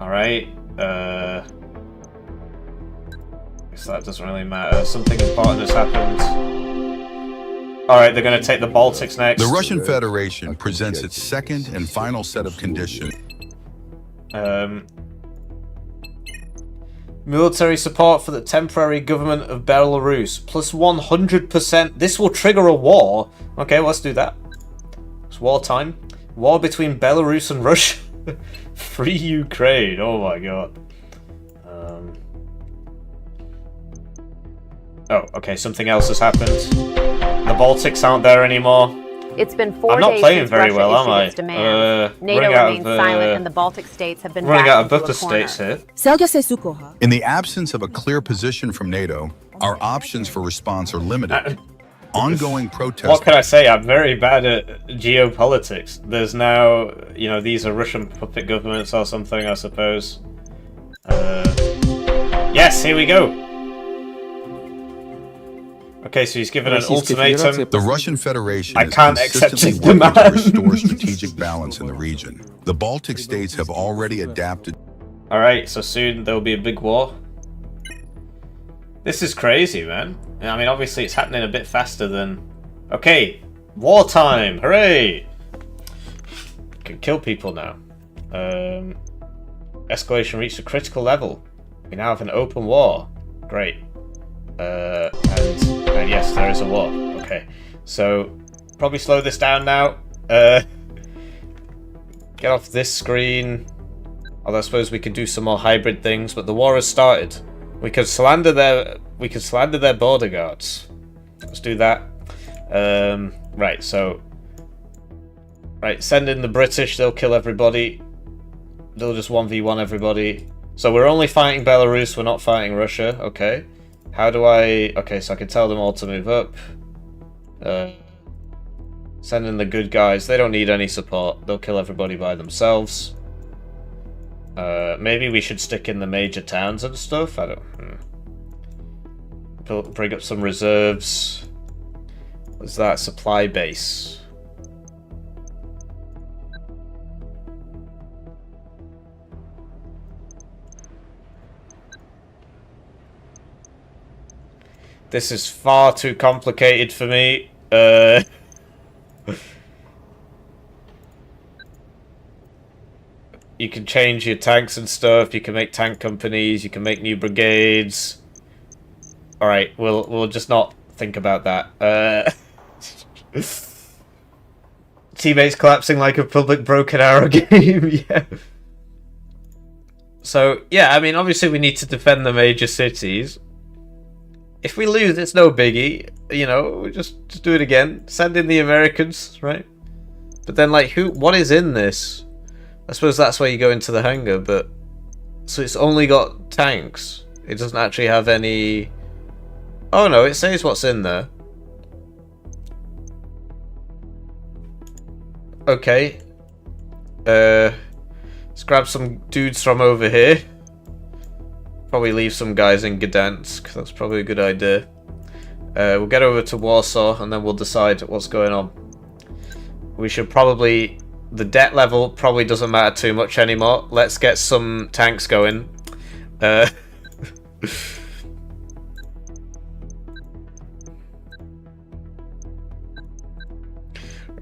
All right. I guess that doesn't really matter. Something important has happened. All right, they're going to take the Baltics next. The Russian Federation presents its second and final set of conditions. Military support for the temporary government of Belarus. Plus 100%. This will trigger a war. Okay, let's do that. It's wartime. War between Belarus and Russia. Free Ukraine. Oh my god. Oh, okay, something else has happened. The Baltics aren't there anymore. It's been 4 I'm not days playing since very Russia well, am issued I? its demands. NATO remains silent, and the Baltic states have been running out of backed buffer into a corner. states here. In the absence of a clear position from NATO, our options for response are limited. Ongoing protests... What can I say? I'm very bad at geopolitics. There's now, you know, these are Russian puppet governments or something, I suppose. Yes, here we go. Okay, so he's given an ultimatum. The Russian Federation I can't accept his working to demand. restore strategic balance in the region. The Baltic states have already adapted. Alright, so soon there'll be a big war. This is crazy, man. I mean, obviously it's happening a bit faster than... Okay, wartime! Hooray! Can kill people now. Escalation reached a critical level. We now have an open war. Great. And yes, there is a war. Okay, so probably slow this down now. Get off this screen. Although I suppose we could do some more hybrid things, but the war has started. We could slander their border guards. Let's do that. Right, so send in the British. They'll kill everybody. They'll just 1v1 everybody. So we're only fighting Belarus. We're not fighting Russia. Okay. How do I... Okay, so I can tell them all to move up. Send in the good guys. They don't need any support. They'll kill everybody by themselves. Maybe we should stick in the major towns and stuff. I don't... Bring up some reserves. What's that? Supply base. This is far too complicated for me. You can change your tanks and stuff. You can make tank companies. You can make new brigades. All right, we'll just not think about that. Teammates collapsing like a public broken arrow game. Yeah. So, yeah, I mean, obviously we need to defend the major cities. If we lose, it's no biggie. You know, just do it again. Send in the Americans, right? But then, like, what is in this? I suppose that's where you go into the hangar, but... So it's only got tanks. It doesn't actually have any... Oh, no, it says what's in there. Okay. Let's grab some dudes from over here. Probably leave some guys in Gdansk. That's probably a good idea. We'll get over to Warsaw and then we'll decide what's going on. We should probably... The debt level probably doesn't matter too much anymore. Let's get some tanks going.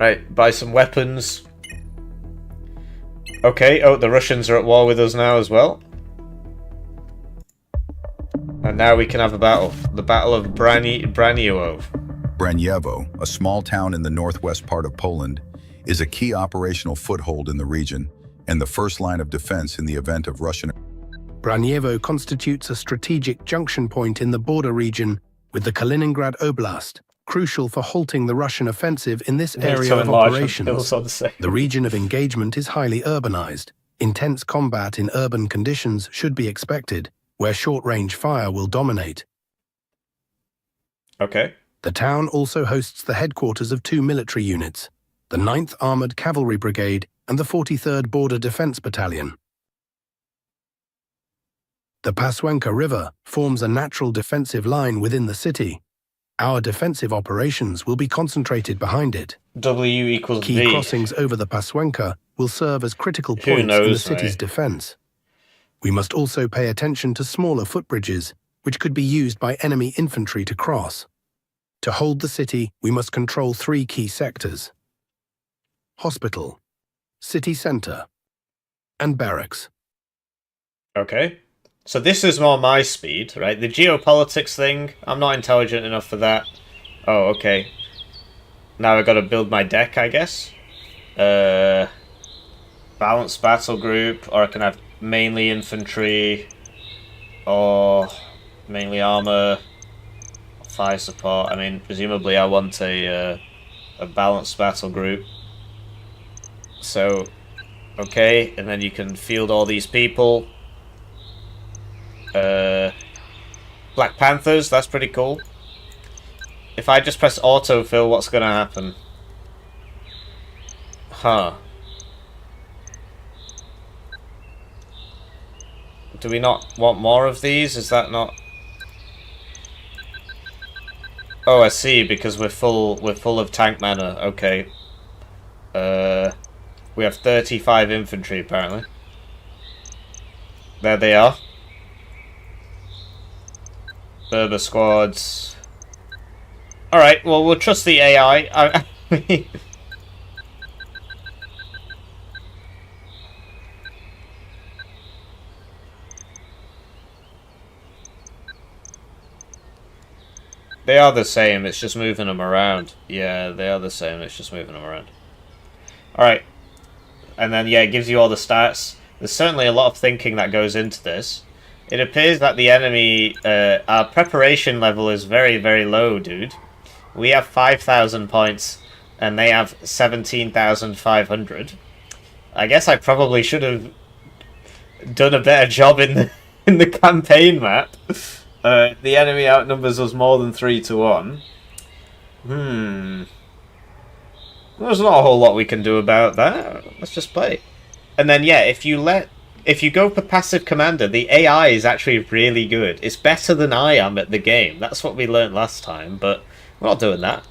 Right, buy some weapons. Okay, oh, the Russians are at war with us now as well. And now we can have a battle. The Battle of Braniewo. Braniewo, a small town in the northwest part of Poland, is a key operational foothold in the region and the first line of defense in the event of Russian... Braniewo constitutes a strategic junction point in the border region with the Kaliningrad Oblast, crucial for halting the Russian offensive in this area of operations. The region of engagement is highly urbanized. Intense combat in urban conditions should be expected, where short-range fire will dominate. Okay. The town also hosts the headquarters of two military units, the 9th Armored Cavalry Brigade and the 43rd Border Defense Battalion. The Paswenka River forms a natural defensive line within the city. Our defensive operations will be concentrated behind it. W equals V. Key crossings over the Paswenka will serve as critical points in the city's defense. We must also pay attention to smaller footbridges, which could be used by enemy infantry to cross. To hold the city, we must control 3 key sectors: hospital, city center, and barracks. Okay. So this is more my speed, right? The geopolitics thing, I'm not intelligent enough for that. Oh, okay. Now I've got to build my deck, I guess. Balanced battle group, or I can have mainly infantry, or mainly armor, fire support. I mean, presumably I want a balanced battle group. So, okay, and then you can field all these people. Black Panthers, that's pretty cool. If I just press autofill, what's going to happen? Huh. Do we not want more of these? Is that not... Oh, I see, because we're full of tank mana. Okay. We have 35 infantry, apparently. There they are. Berber squads. Alright, well, we'll trust the AI. They are the same, it's just moving them around. Yeah, they are the same, it's just moving them around. Alright. And then, yeah, it gives you all the stats. There's certainly a lot of thinking that goes into this. It appears that the enemy, our preparation level is very, very low, dude. We have 5,000 points, and they have 17,500. I guess I probably should have done a better job in the campaign map. The enemy outnumbers us more than 3 to 1. There's not a whole lot we can do about that. Let's just play. And then, yeah, if you go for passive commander, the AI is actually really good. It's better than I am at the game. That's what we learned last time, but we're not doing that.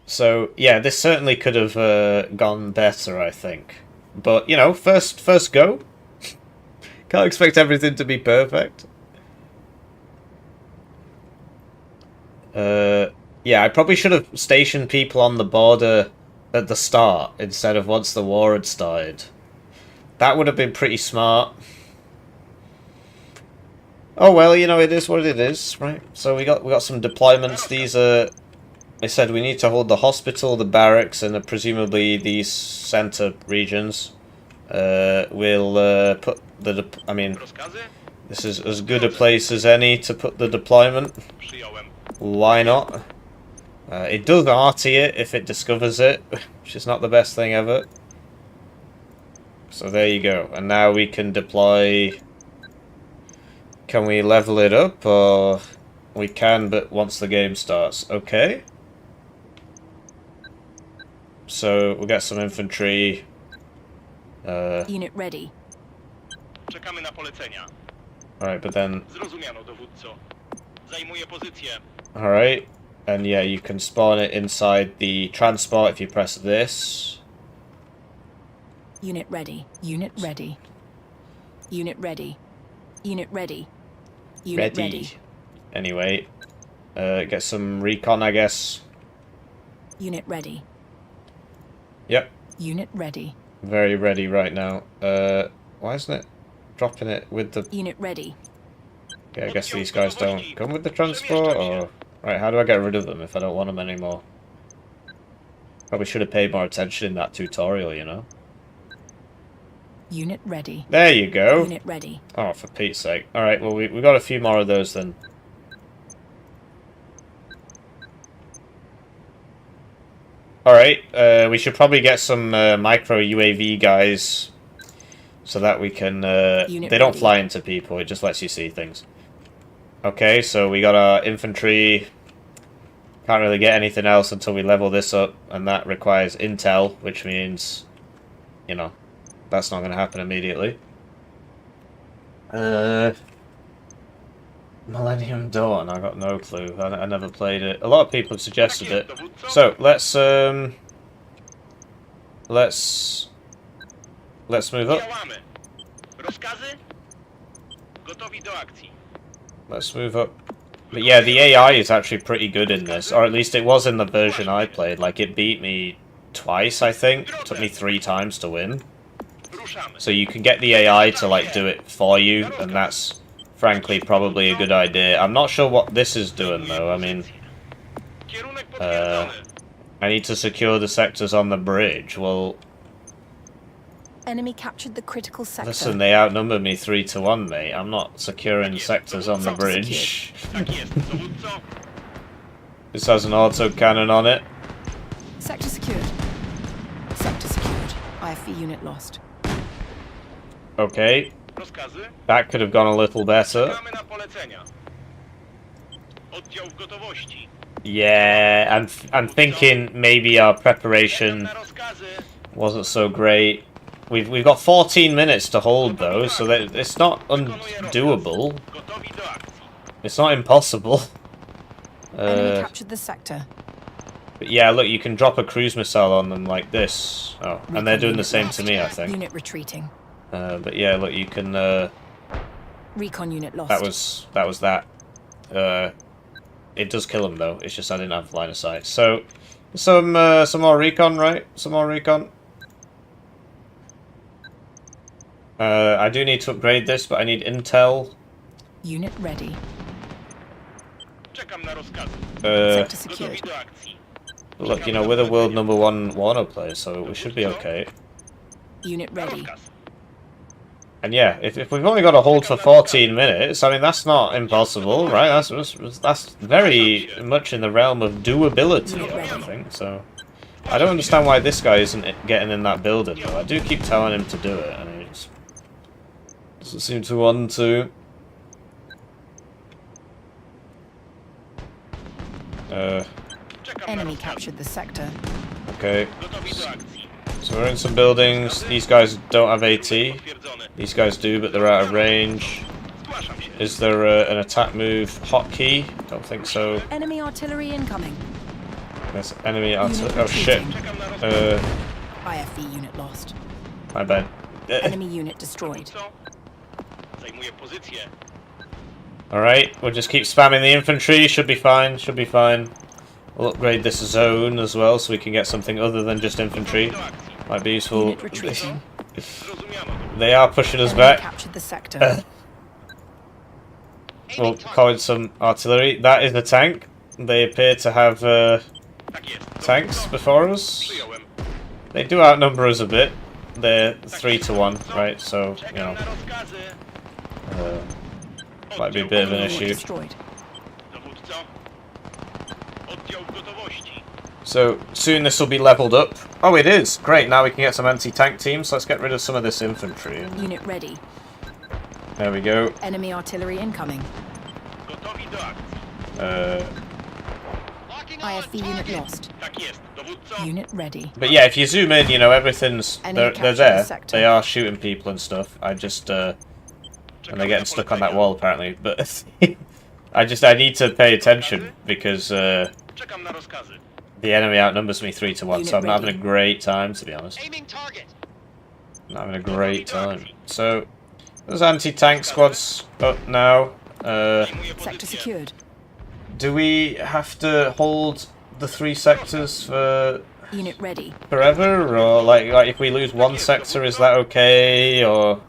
So, yeah, this certainly could have gone better, I think. But, you know, first go. Can't expect everything to be perfect. Yeah, I probably should have stationed people on the border at the start instead of once the war had started. That would have been pretty smart. Oh well, you know, it is what it is, right? So we got some deployments. These are They said we need to hold the hospital, the barracks, and presumably these center regions. We'll put the... I mean, this is as good a place as any to put the deployment. Why not? It does arty it if it discovers it, which is not the best thing ever. So there you go. And now we can deploy... Can we level it up? Or... We can, but once the game starts. Okay. So we'll get some infantry. Unit ready. Czekamy na polecenia. Alright, but then... Zrozumiano, dowódco. Zajmuję pozycję. Alright. And yeah, you can spawn it inside the transport if you press this. Unit ready. Unit ready. Unit ready. Unit ready. Unit ready. Anyway, get some recon, I guess. Unit ready. Yep. Unit ready. Very ready right now. Why isn't it dropping it with the... Unit ready. Okay, I guess these guys don't come with the transport, or... Right, how do I get rid of them if I don't want them anymore? Probably should have paid more attention in that tutorial, you know? Unit ready. There you go. Unit ready. Oh, for Pete's sake. Alright, well, we got a few more of those then. Alright, we should probably get some micro UAV guys so that we can... they don't fly into people, it just lets you see things. Okay, so we got our infantry. Can't really get anything else until we level this up, and that requires intel, which means, you know, that's not going to happen immediately. Millennium Dawn, I got no clue. I never played it. A lot of people have suggested it. So let's move up. Let's move up. But yeah, the AI is actually pretty good in this, or at least it was in the version I played. Like, it beat me twice, I think. It took me 3 times to win. So you can get the AI to, like, do it for you, and that's, frankly, probably a good idea. I'm not sure what this is doing, though. I mean, I need to secure the sectors on the bridge. Well... Enemy captured the critical sector. Listen, they outnumber me 3-1, mate. I'm not securing sectors on the bridge. This has an autocannon on it. Sector secured. Sector secured. IFV unit lost. Okay. That could have gone a little better. Yeah, I'm thinking maybe our preparation wasn't so great. We've got 14 minutes to hold though, so that it's not undoable. It's not impossible. Enemy captured the sector. But yeah, look, you can drop a cruise missile on them like this. Oh, and they're doing the same to me, I think. Unit retreating. But yeah, look, you can. Recon unit lost. That was that. It does kill them though. It's just I didn't have line of sight. So some more recon, right? Some more recon. I do need to upgrade this, but I need intel. Unit ready. Sector secured. Look, you know, we're the world #1 Warno player, so we should be okay. Unit ready. And yeah, if we've only got to hold for 14 minutes, I mean, that's not impossible, right? That's very much in the realm of doability, I think, so... I don't understand why this guy isn't getting in that building, though. I do keep telling him to do it, and he just doesn't seem to want to. Enemy captured the sector. Okay. So we're in some buildings. These guys don't have AT. These guys do, but they're out of range. Is there an attack move hotkey? Don't think so. Enemy artillery incoming. There's enemy artillery. Oh shit. IFV unit lost. My bad. Enemy unit destroyed. Alright, we'll just keep spamming the infantry. Should be fine. Should be fine. We'll upgrade this zone as well so we can get something other than just infantry. Might be useful. They are pushing us back. Captured the sector. We'll call it some artillery. That is the tank. They appear to have tanks before us. They do outnumber us a bit. They're 3 to 1, right? So, you know, might be a bit of an issue. So soon this will be leveled up. Oh, it is! Great, now we can get some anti-tank teams. Let's get rid of some of this infantry. Unit ready. There we go. Enemy artillery incoming. IFV unit lost. Unit ready. But yeah, if you zoom in, you know, everything's... They're there. They are shooting people and stuff. I just... and they're getting stuck on that wall, apparently. But I need to pay attention, because the enemy outnumbers me 3 to 1, so I'm not having a great time, to be honest. Not having a great time. So, there's anti-tank squads up now. Sector secured. Do we have to hold the 3 sectors for unit ready forever, or like if we lose one sector, is that okay, or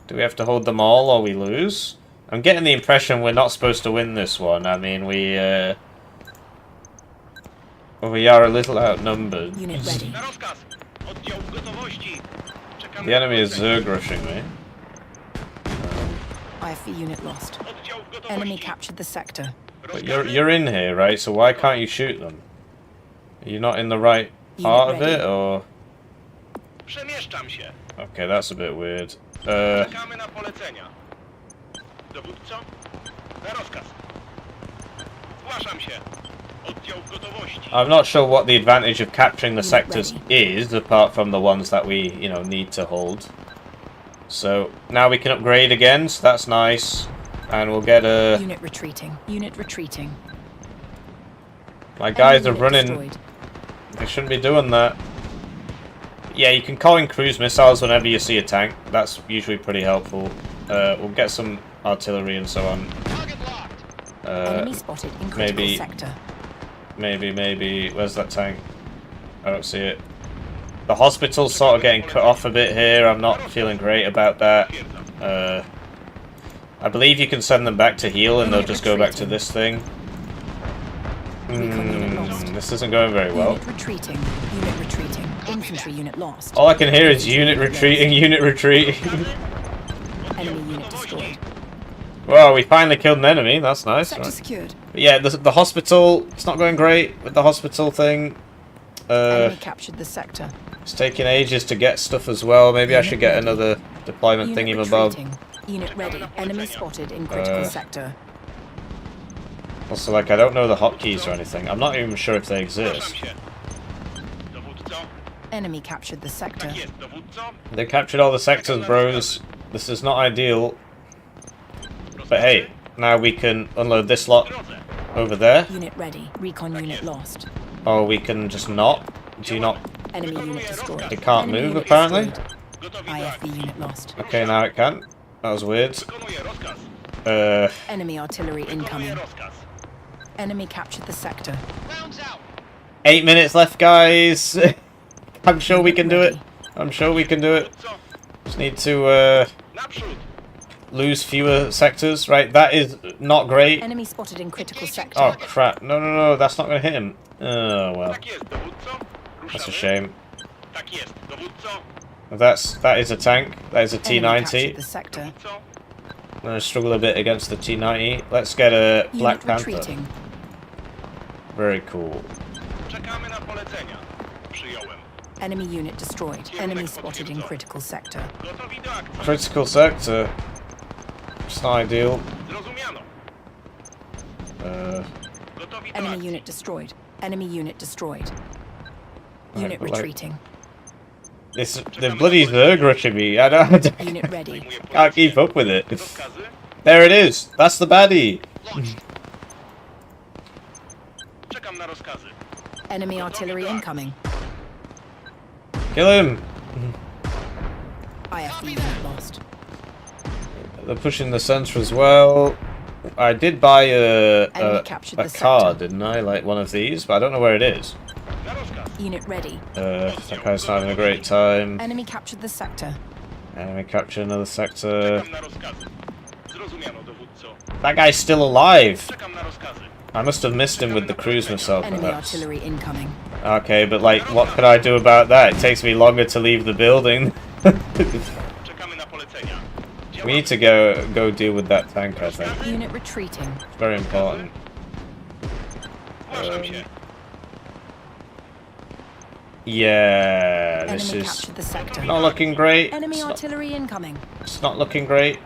do we have to hold them all, or we lose? I'm getting the impression we're not supposed to win this one. I mean, we are a little outnumbered. Unit ready. The enemy is Zerg rushing me. IFV unit lost. Enemy captured the sector. But you're in here, right? So why can't you shoot them? Are you not in the right part of it, or? Okay, that's a bit weird. I'm not sure what the advantage of capturing the sectors is, apart from the ones that we, you know, need to hold. So now we can upgrade again, so that's nice. And we'll get a... Unit retreating. Unit retreating. My guys are running. Destroyed. They shouldn't be doing that. Yeah, you can call in cruise missiles whenever you see a tank. That's usually pretty helpful. We'll get some artillery and so on. Enemy spotted in critical sector. Maybe. Where's that tank? I don't see it. The hospital's sort of getting cut off a bit here. I'm not feeling great about that. I believe you can send them back to heal and they'll just go back to this thing. This isn't going very well. Unit retreating. Unit retreating. Infantry unit lost. All I can hear is unit retreating, unit retreating. Enemy unit destroyed. Well, we finally killed an enemy. That's nice. Sector secured. But yeah, the hospital, it's not going great with the hospital thing. Enemy captured the sector. It's taking ages to get stuff as well. Maybe I should get another deployment thingy-mabob. Unit ready. Enemy spotted in critical sector. Also, like, I don't know the hotkeys or anything. I'm not even sure if they exist. Enemy captured the sector. They captured all the sectors, bros. This is not ideal. But hey, now we can unload this lot over there. Unit ready. Recon unit lost. Or we can just not. Do you not? Enemy unit destroyed. It can't move, apparently. IFV unit lost. Okay, now it can. That was weird. Enemy artillery incoming. Enemy captured the sector. 8 minutes left, guys. I'm sure we can do it. I'm sure we can do it. Just need to lose fewer sectors. Right, that is not great. Enemy spotted in critical sector. Oh crap! No, that's not going to hit him. Oh well. That's a shame. That is a tank. That is a T90. The sector. I'm going to struggle a bit against the T90. Let's get a Black Panther. Retreating. Very cool. Enemy unit destroyed. Enemy spotted in critical sector. Critical sector. It's not ideal. Enemy unit destroyed. Enemy unit destroyed. Unit retreating. The bloody Zerg rushing me. I don't Unit ready. Can't keep up with it. There it is. That's the baddie. Enemy artillery incoming. Kill him. IFV unit lost. They're pushing the center as well. I did buy a card, didn't I? Like one of these, but I don't know where it is. Unit ready. That guy's having a great time. Enemy captured the sector. Enemy captured another sector. That guy's still alive. I must have missed him with the cruise missile, Enemy perhaps. artillery incoming. Okay, but like, what could I do about that? It takes me longer to leave the building. Czekamy na polecenia. We need to go deal with that tank, I think. Unit retreating. It's very important. Zgłaszam się. Yeah, this Enemy is captured the sector. not looking great. Enemy artillery incoming. It's not looking great.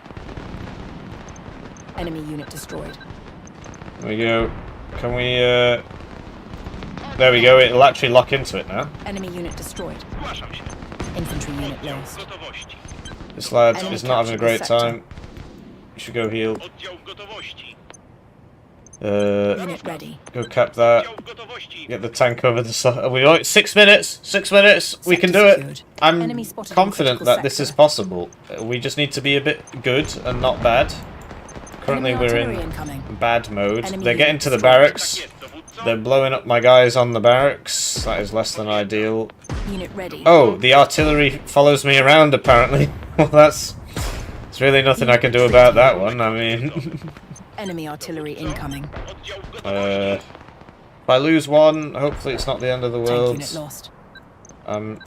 Enemy unit destroyed. There we go. Can we, there we go, it'll actually lock into it now. Enemy unit destroyed. Zgłaszam się. Infantry unit Oddział w lost. gotowości. This lad Enemy is not having a great captured the time. You should go heal. Oddział w gotowości. Unit ready. Go cap that. Oddział w gotowości. Get the tank over the side. We got 6 minutes. 6 minutes. We can do it. I'm Enemy spotted in confident critical that this is sector. possible. We just need to be a bit good and not bad. Currently, Enemy we're artillery in incoming. bad mode. Enemy They're getting unit to the destroyed. barracks. Tak jest, dowódco. They're blowing up my guys on the barracks. That is less than ideal. Unit ready. Oh, the artillery follows me around apparently. Well, there's really nothing I can do about that one. I mean, Enemy artillery incoming. Oddział w gotowości. if I lose one, hopefully it's not the end of the Tank world. unit lost. I'm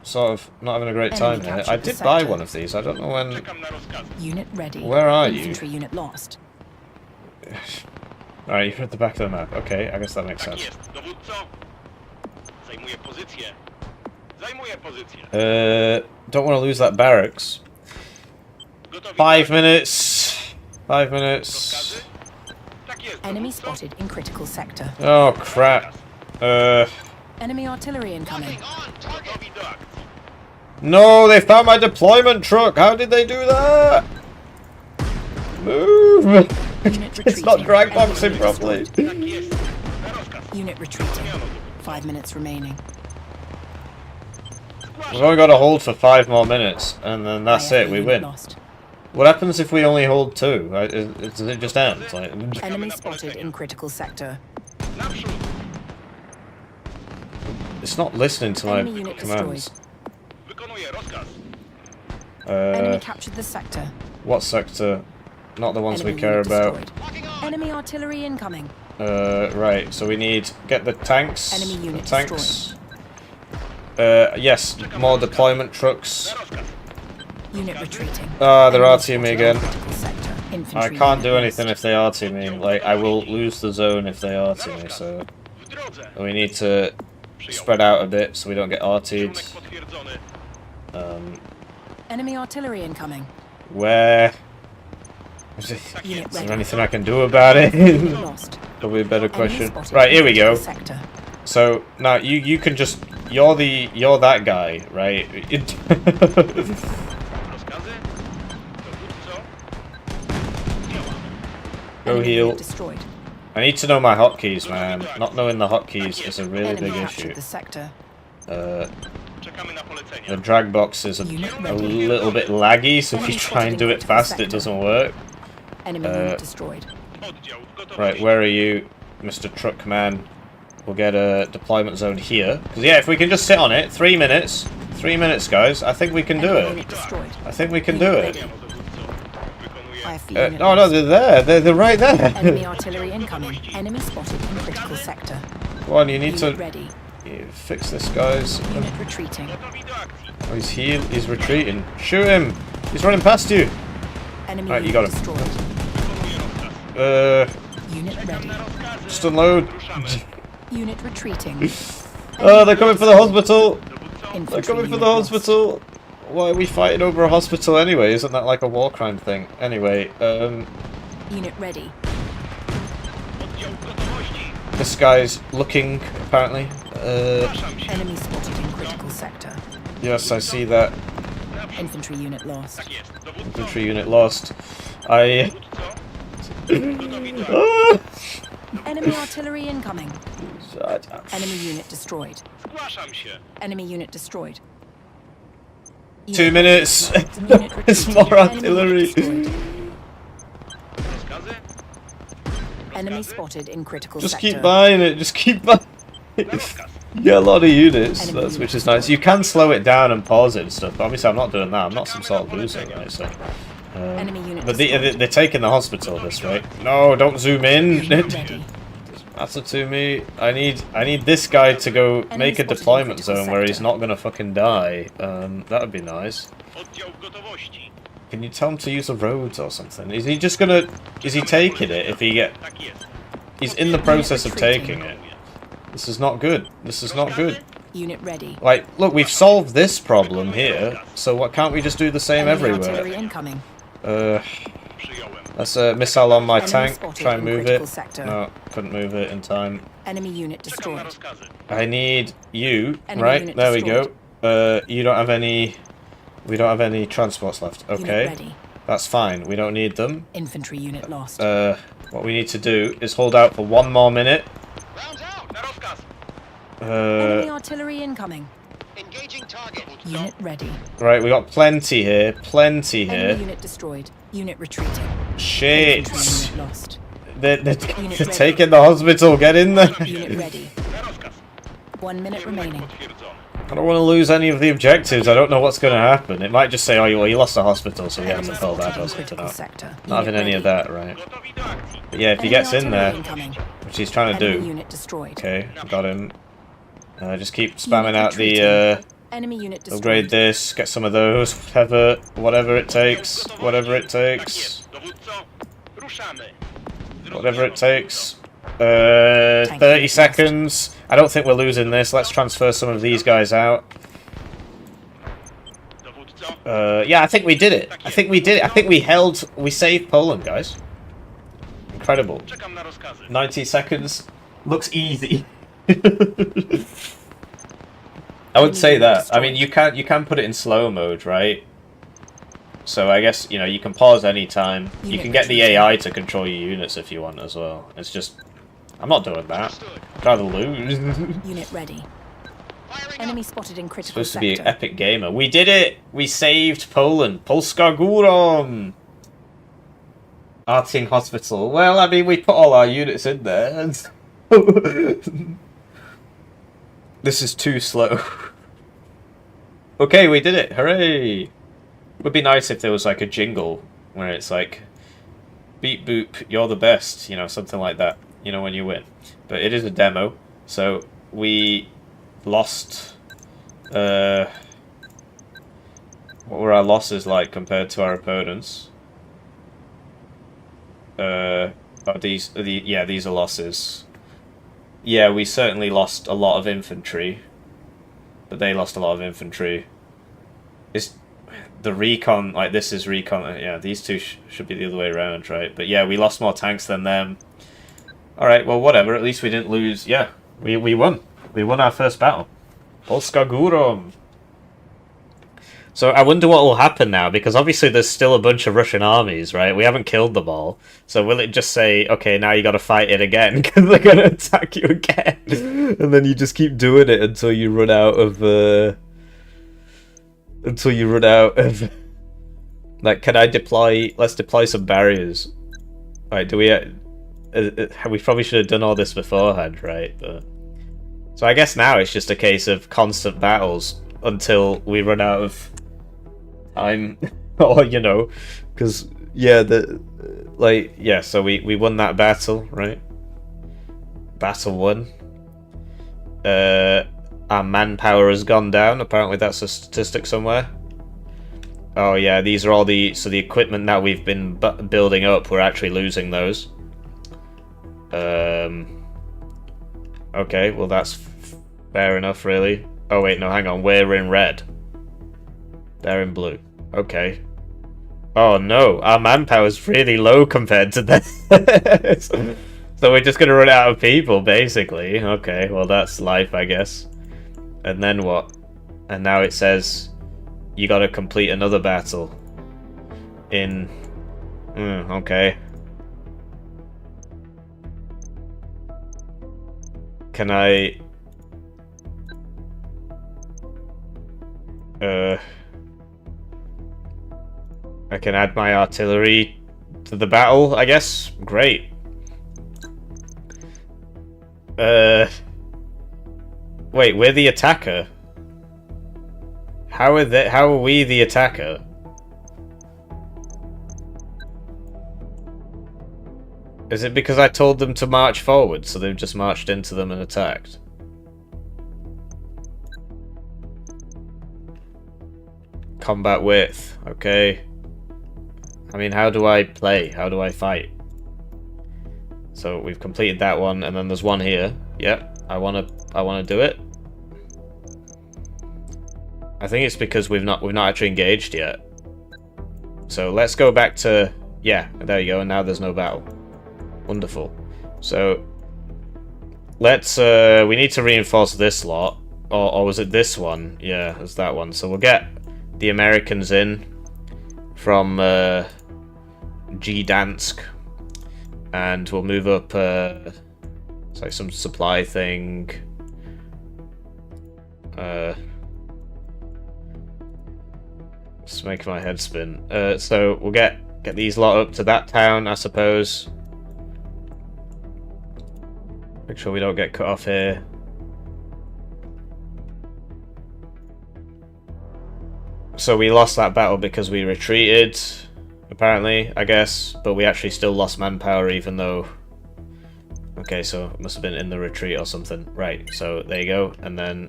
sort of not having a great Enemy time here. captured I the did buy sector. one of these. I don't know when. Czekam na rozkazy. Unit ready. Where are you? Infantry unit lost. Alright, you're at the back of the map. Okay, I guess that makes Tak sense. jest, dowódco. Zajmuję pozycję. Zajmuję pozycję. Don't want to lose that barracks. Gotowi. 5 minutes. 5 minutes. Rozkazy? Tak jest, Enemy dowódco. spotted in critical sector. Oh crap. Enemy artillery incoming. Gotowi do akcji. No, they found my deployment truck. How did they do that? Move. Unit It's not retreating. drag Enemy boxing unit properly. destroyed. Tak jest. Na rozkaz. Unit retreating. 5 minutes remaining. We've only got to hold for 5 more minutes, and then that's IFE it. We unit win. Lost. What happens if we only hold 2? Does it just end? Like, Enemy spotted in critical sector. Naprzód. it's not listening to my Enemy unit commands. Wykonuję rozkaz. Enemy captured the sector. What sector? Not the ones Enemy we care unit about. destroyed. Enemy artillery incoming. Right, so we need get the tanks. Enemy the unit tanks. Yes, more deployment trucks. Na rozkaz. Unit retreating. Ah, they're Enemy RTing me spotted again. in critical sector. I Infantry can't do unit anything lost. if they RT me. Like, I will lose the zone if they RT me, so W drodze. we need to spread out a bit so we don't get RT'd. Kierunek potwierdzony. Enemy artillery incoming. Where? Is Unit there ready. anything I can do about it? Unit lost. Probably a better Enemy question. spotted Right, in here we go. critical sector. So now you can just you're that guy, right? Rozkazy? Dowódco. Działa. Go Enemy heal. unit destroyed. I need to know my hotkeys, man. Not knowing the hotkeys is a really Enemy big captured issue. the sector. Czekamy na polecenia. The drag box is a little bit laggy, so if you try and do it fast, it doesn't work. Enemy unit destroyed. Oddział w gotowości. Right, where are you, Mr. Truckman? We'll get a deployment zone here. Because, yeah, if we can just sit on it, 3 minutes. 3 minutes, guys. I think we can do Enemy it. unit destroyed. I think we can do it. Dowódco. Wykonuję. IFE unit No, no, lost. they're there. They're right there. Enemy artillery incoming. Enemy spotted in critical sector. Go on, you need Unit to ready. fix this, guys. Unit retreating. Gotowi do akcji. Oh, he's retreating. Shoot him! He's running past you. Enemy Right, you unit got him. destroyed. Wykonuję rozkaz. Unit ready. Just unload. Ruszamy. Unit retreating. Oh, they're coming for the hospital. They're Infantry coming for unit the lost. hospital. Why are we fighting over a hospital anyway? Isn't that like a war crime thing? Anyway, Unit ready. Oddział w gotowości. this guy's looking, apparently. Zgłaszam się. Enemy spotted in critical sector. Yes, I see that. Infantry unit lost. Tak jest. Dowódco. Infantry unit lost. I... Dowódco. Gotowi do akcji. Enemy artillery incoming. Enemy unit destroyed. Zgłaszam się. Enemy unit destroyed. 2 minutes. Unit It's retreating. more Enemy artillery. unit destroyed. Rozkazy? Enemy Rozkazy? spotted in critical Just sector. keep buying it. Just keep buying it. Na rozkaz. You get a lot of units, Enemy which is units nice. You can slow it down and pause it and stuff, but obviously I'm not doing that. I'm not some sort of loser, right? So, Enemy unit but destroyed. they're taking the hospital this way. No, don't zoom in. Unit ready. That's it to me. I need this guy to go make a deployment zone where he's not gonna fucking die. That would be nice. Can you tell him to use the roads or something? Is he just gonna... Is he taking it if he get... He's in the process of taking it. This is not good. This is not good. Unit ready. Like, look, we've solved this problem here, so what can't we just do the same everywhere? That's a missile on my tank. Try and move it. No, couldn't move it in time. Enemy unit destroyed. I need you. Right, there we go. You don't have any... We don't have any transports left. Okay. That's fine. We don't need them. Infantry unit lost. What we need to do is hold out for 1 more minute. Enemy artillery incoming. Engaging target. Unit ready. Right, we got plenty here. Plenty here. Enemy unit destroyed. Unit retreating. Shit. Unit lost. They're taking the hospital. Get in there. Unit ready. 1 minute remaining. I don't want to lose any of the objectives. I don't know what's going to happen. It might just say, oh, well, you lost the hospital, so we have to pull that or something out. Not having any of that, right? But yeah, if he gets in there, which he's trying to do. Okay, got him. Just keep spamming out the, upgrade this, get some of those, whatever it takes, whatever it takes. Whatever it takes. 30 seconds. I don't think we're losing this. Let's transfer some of these guys out. Yeah, I think we did it. I think we did it. I think we saved Poland, guys. Incredible. 90 seconds. Looks easy. I would say that. I mean, you can put it in slow mode, right? So I guess, you know, you can pause any time. You can get the AI to control your units if you want as well. It's just... I'm not doing that. I'd rather lose. Unit ready. Enemy spotted in critical Supposed to be an epic gamer. We did it! We saved Poland. Polska Górom! Arting Hospital. Well, I mean, we put all our units in there. And this is too slow. Okay, we did it. Hooray! Would be nice if there was like a jingle where it's like, beep boop, you're the best, you know, something like that, you know, when you win. But it is a demo, so we lost, what were our losses like compared to our opponents? These are losses. Yeah, we certainly lost a lot of infantry, but they lost a lot of infantry. The recon, like this is recon, yeah, these two should be the other way around, right? But yeah, we lost more tanks than them. Alright, well, whatever, at least we didn't lose. Yeah, we won. We won our first battle. Polska Górom. So I wonder what will happen now, because obviously there's still a bunch of Russian armies, right? We haven't killed them all. So will it just say, okay, now you gotta fight it again, because they're gonna attack you again? And then you just keep doing it until you run out of, like, can I deploy... Let's deploy some barriers. Right, do we... we probably should have done all this beforehand, right? But so I guess now it's just a case of constant battles until we run out of time. Or, you know, because, yeah, so we won that battle, right? Battle 1. Our manpower has gone down. Apparently that's a statistic somewhere. Oh yeah, these are all the equipment that we've been building up. We're actually losing those. Okay, well that's fair enough, really. Oh wait, no, hang on. We're in red. They're in blue. Okay. Oh no, our manpower's really low compared to this. So we're just gonna run out of people, basically. Okay, well that's life, I guess. And then what? And now it says you gotta complete another battle in... okay. Can I... I can add my artillery to the battle, I guess? Great. Wait, we're the attacker. How are we the attacker? Is it because I told them to march forward, so they've just marched into them and attacked? Combat width, okay. I mean, how do I play? How do I fight? So we've completed that one, and then there's one here. Yep, I wanna do it. I think it's because we've not actually engaged yet. So let's go back to, yeah, there you go, and now there's no battle. Wonderful. So let's we need to reinforce this lot, or was it this one? Yeah, it's that one. So we'll get the Americans in from Gdansk, and we'll move up it's like some supply thing. It's making my head spin. So we'll get these lot up to that town, I suppose. Make sure we don't get cut off here. So we lost that battle because we retreated, apparently, I guess, but we actually still lost manpower even though... Okay, so it must have been in the retreat or something. Right, so there you go, and then...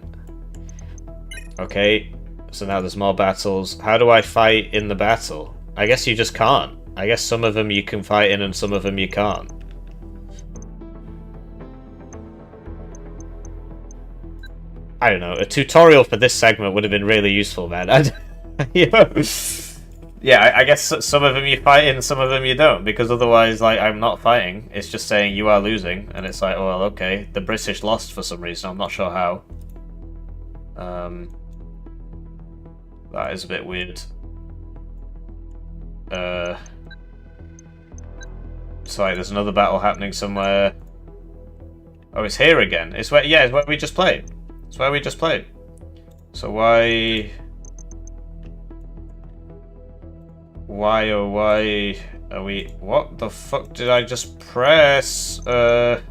Okay, so now there's more battles. How do I fight in the battle? I guess you just can't. I guess some of them you can fight in and some of them you can't. I don't know, a tutorial for this segment would have been really useful, man. You know? Yeah, I guess some of them you fight in, some of them you don't, because otherwise, like, I'm not fighting. It's just saying you are losing, and it's like, oh, well, okay, the British lost for some reason. I'm not sure how. That is a bit weird. Sorry, there's another battle happening somewhere. Oh, it's here again. It's where, yeah, it's where we just played. It's where we just played. So why oh why are we... What the fuck did I just press? Oh,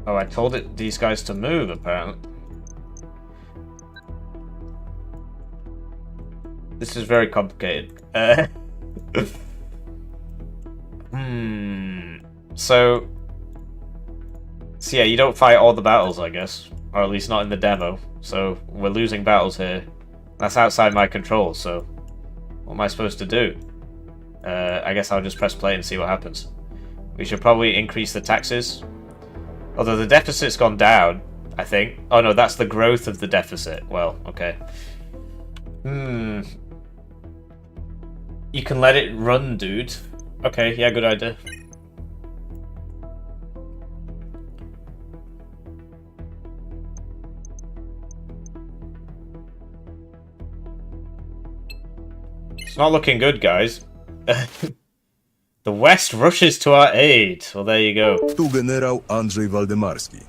I told these guys to move, apparently. This is very complicated. So yeah, you don't fight all the battles, I guess. Or at least not in the demo. So we're losing battles here. That's outside my control, so what am I supposed to do? I guess I'll just press play and see what happens. We should probably increase the taxes. Although the deficit's gone down, I think. Oh no, that's the growth of the deficit. Well, okay. You can let it run, dude. Okay, yeah, good idea. It's not looking good, guys. The West rushes to our aid. Well, there you go. Tu generał Andrzej Waldemarski.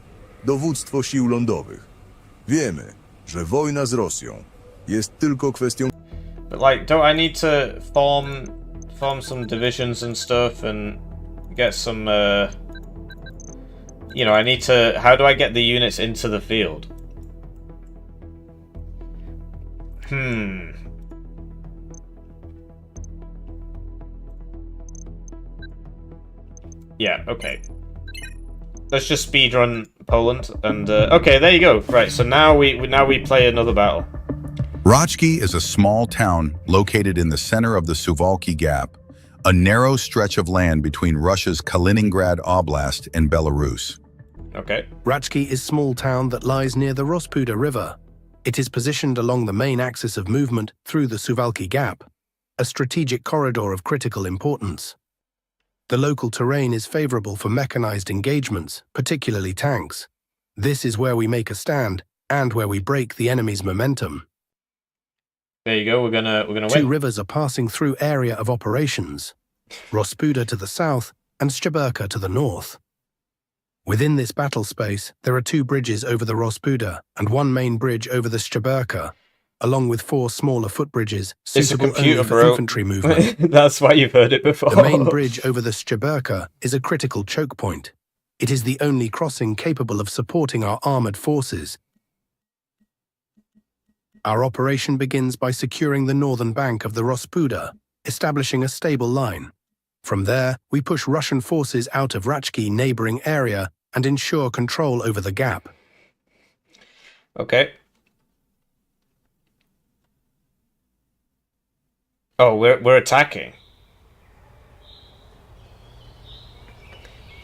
Dowództwo sił lądowych. Wiemy, że wojna z Rosją jest tylko kwestią... But like, don't I need to form some divisions and stuff and get some, you know, I need to... How do I get the units into the field? Yeah, okay. Let's just speedrun Poland and okay, there you go. Right, so now we play another battle. Rochki is a small town located in the center of the Suwalki Gap, a narrow stretch of land between Russia's Kaliningrad Oblast and Belarus. Okay. Rochki is a small town that lies near the Rospuda River. It is positioned along the main axis of movement through the Suwalki Gap, a strategic corridor of critical importance. The local terrain is favorable for mechanized engagements, particularly tanks. This is where we make a stand and where we break the enemy's momentum. There you go. We're gonna win. Two rivers are passing through area of operations: Rospuda to the south and Szczeberka to the north. Within this battle space, there are two bridges over the Rospuda and one main bridge over the Szczeberka, along with four smaller footbridges suitable only for infantry movement. That's why you've heard it before. The main bridge over the Szczeberka is a critical choke point. It is the only crossing capable of supporting our armored forces. Our operation begins by securing the northern bank of the Rospuda, establishing a stable line. From there, we push Russian forces out of Rachki neighboring area and ensure control over the gap. Okay. Oh, we're attacking.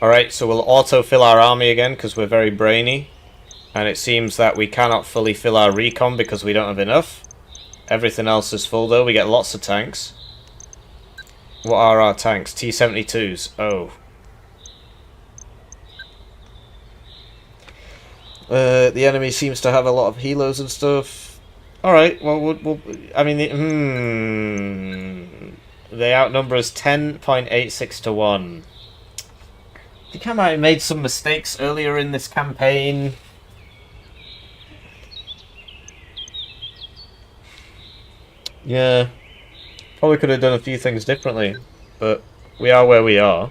Alright, so we'll autofill our army again because we're very brainy. And it seems that we cannot fully fill our recon because we don't have enough. Everything else is full though, we get lots of tanks. What are our tanks? T-72s. Oh. The enemy seems to have a lot of helos and stuff. Alright, well, I mean, they outnumber us 10.86 to 1. I think I might have made some mistakes earlier in this campaign. Yeah. Probably could have done a few things differently, but we are where we are.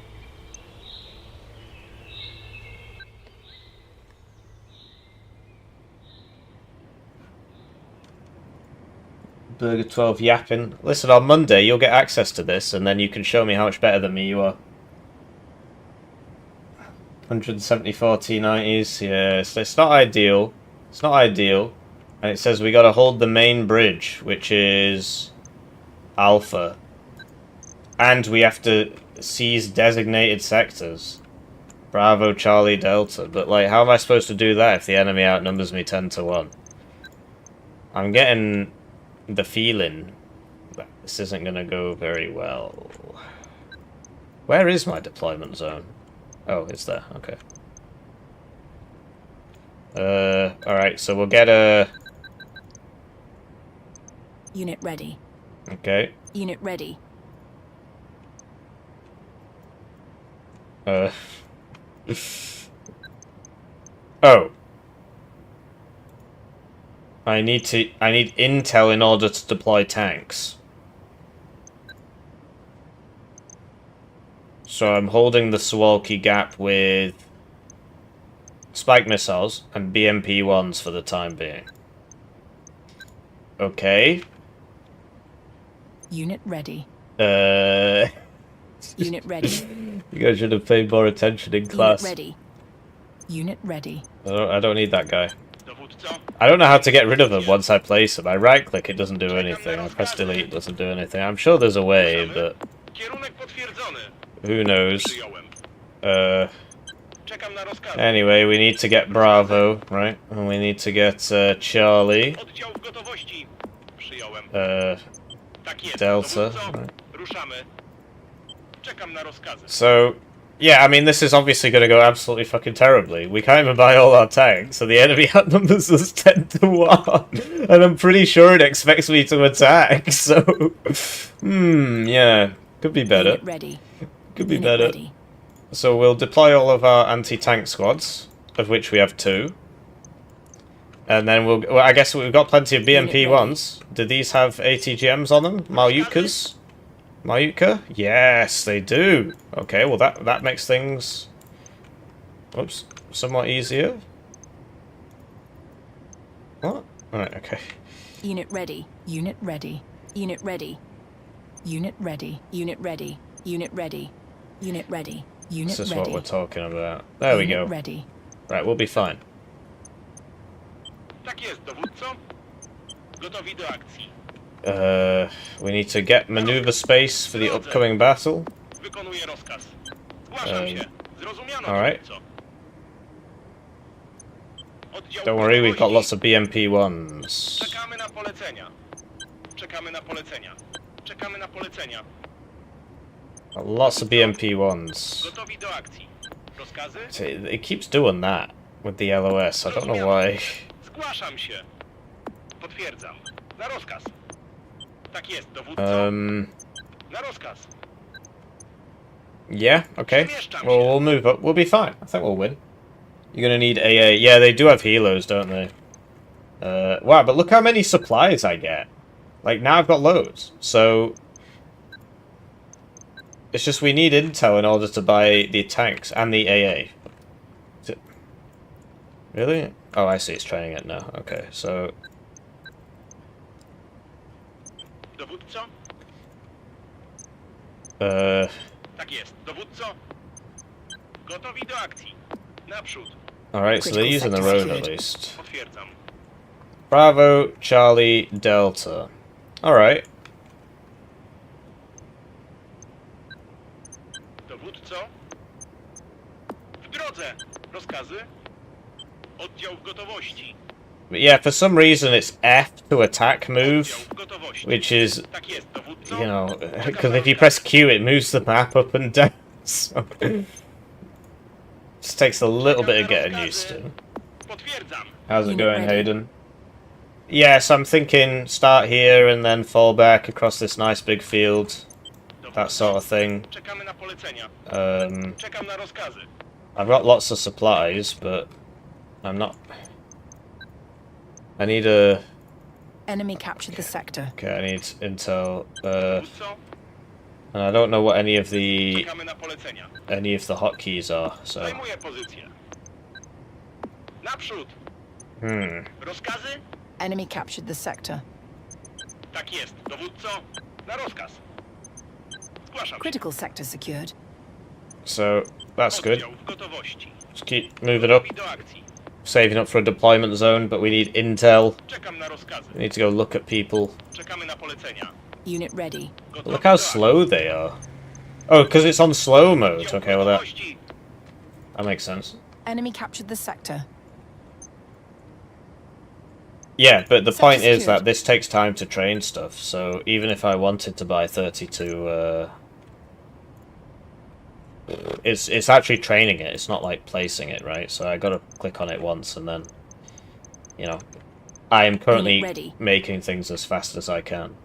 Burger 12 yapping. Listen, on Monday you'll get access to this and then you can show me how much better than me you are. 174 T90s, yeah, it's not ideal. It's not ideal. And it says we gotta hold the main bridge, which is Alpha. And we have to seize designated sectors. Bravo, Charlie, Delta. But, like, how am I supposed to do that if the enemy outnumbers me 10 to 1? I'm getting the feeling that this isn't gonna go very well. Where is my deployment zone? Oh, it's there. Okay. Alright, so we'll get a... Unit ready. Okay. Unit ready. Oh. I need intel in order to deploy tanks. So I'm holding the Suwalki Gap with spike missiles and BMP-1s for the time being. Okay. Unit ready. Unit ready. You guys should have paid more attention in class. Unit ready. Unit ready. I don't need that guy. I don't know how to get rid of them once I place them. I right-click, it doesn't do anything. I press delete, it doesn't do anything. I'm sure there's a way, but... who knows? Anyway, we need to get Bravo, right? And we need to get Charlie. Delta. Right. So, yeah, I mean, this is obviously going to go absolutely fucking terribly. We can't even buy all our tanks, so the enemy outnumbers us 10 to 1. And I'm pretty sure it expects me to attack, so... yeah. Could be better. Could be better. So we'll deploy all of our anti-tank squads, of which we have 2. And then well, I guess we've got plenty of BMP-1s. Do these have ATGMs on them? Malyutkas? Malyutka? Yes, they do. Okay, well that makes things... Oops. Somewhat easier. What? Alright, okay. Unit ready. Unit ready. Unit ready. Unit ready. Unit ready. Unit ready. Unit ready. Unit this is ready. what we're talking about. There we go. Ready. Right, we'll be fine. We need to get maneuver space for the upcoming battle. Alright. Don't worry, we've got lots of BMP-1s. Lots of BMP-1s. It keeps doing that with the LOS. I don't know why. Yeah, okay. Well, we'll move up. We'll be fine. I think we'll win. You're gonna need AA. Yeah, they do have helos, don't they? Wow, but look how many supplies I get. Like, now I've got loads. So... it's just we need intel in order to buy the tanks and the AA. Is it... really? Oh, I see. It's training it now. Okay, so... Tak jest, dowódco. Gotowi do akcji. Naprzód. Alright, so they're using the road at least. Potwierdzam. Bravo, Charlie, Delta. Alright. Dowódco. W drodze. Rozkazy. Oddział w gotowości. But yeah, for some reason it's F to attack move, which is, you know, because if you press Q it moves the map up and down, so just takes a little bit of getting used to. How's it going, Hayden? Yes, I'm thinking start here and then fall back across this nice big field, that sort of thing. I've got lots of supplies, but I'm not... I need a... Enemy captured the sector. Okay, I need intel. And I don't know what any of the hotkeys are, so... Rozkazy? Enemy captured the sector. Tak jest, dowódco. Na rozkaz. Zgłaszam się. Critical sector secured. So, that's good. Just keep moving up. Saving up for a deployment zone, but we need intel. We need to go look at people. Unit ready. Look how slow they are. Oh, because it's on slow mode. Okay, well that makes sense. Enemy captured the sector. Yeah, but the point is that this takes time to train stuff, so even if I wanted to buy 32, it's actually training it, it's not like placing it, right? So I gotta click on it once and then, you know, I am currently making things as fast as I can.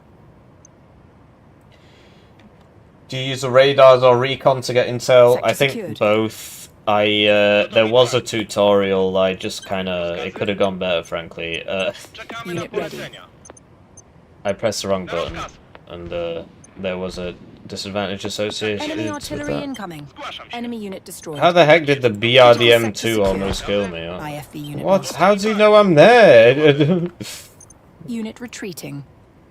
Do you use the radars or recon to get intel? I think both. There was a tutorial, I just kinda, it could have gone better, frankly. Unit ready. I pressed the wrong button, and there was a disadvantage associated Enemy with artillery that. incoming. Enemy unit destroyed. How the heck did the BRDM-2 almost kill me? What? How does he know I'm there? Unit retreating.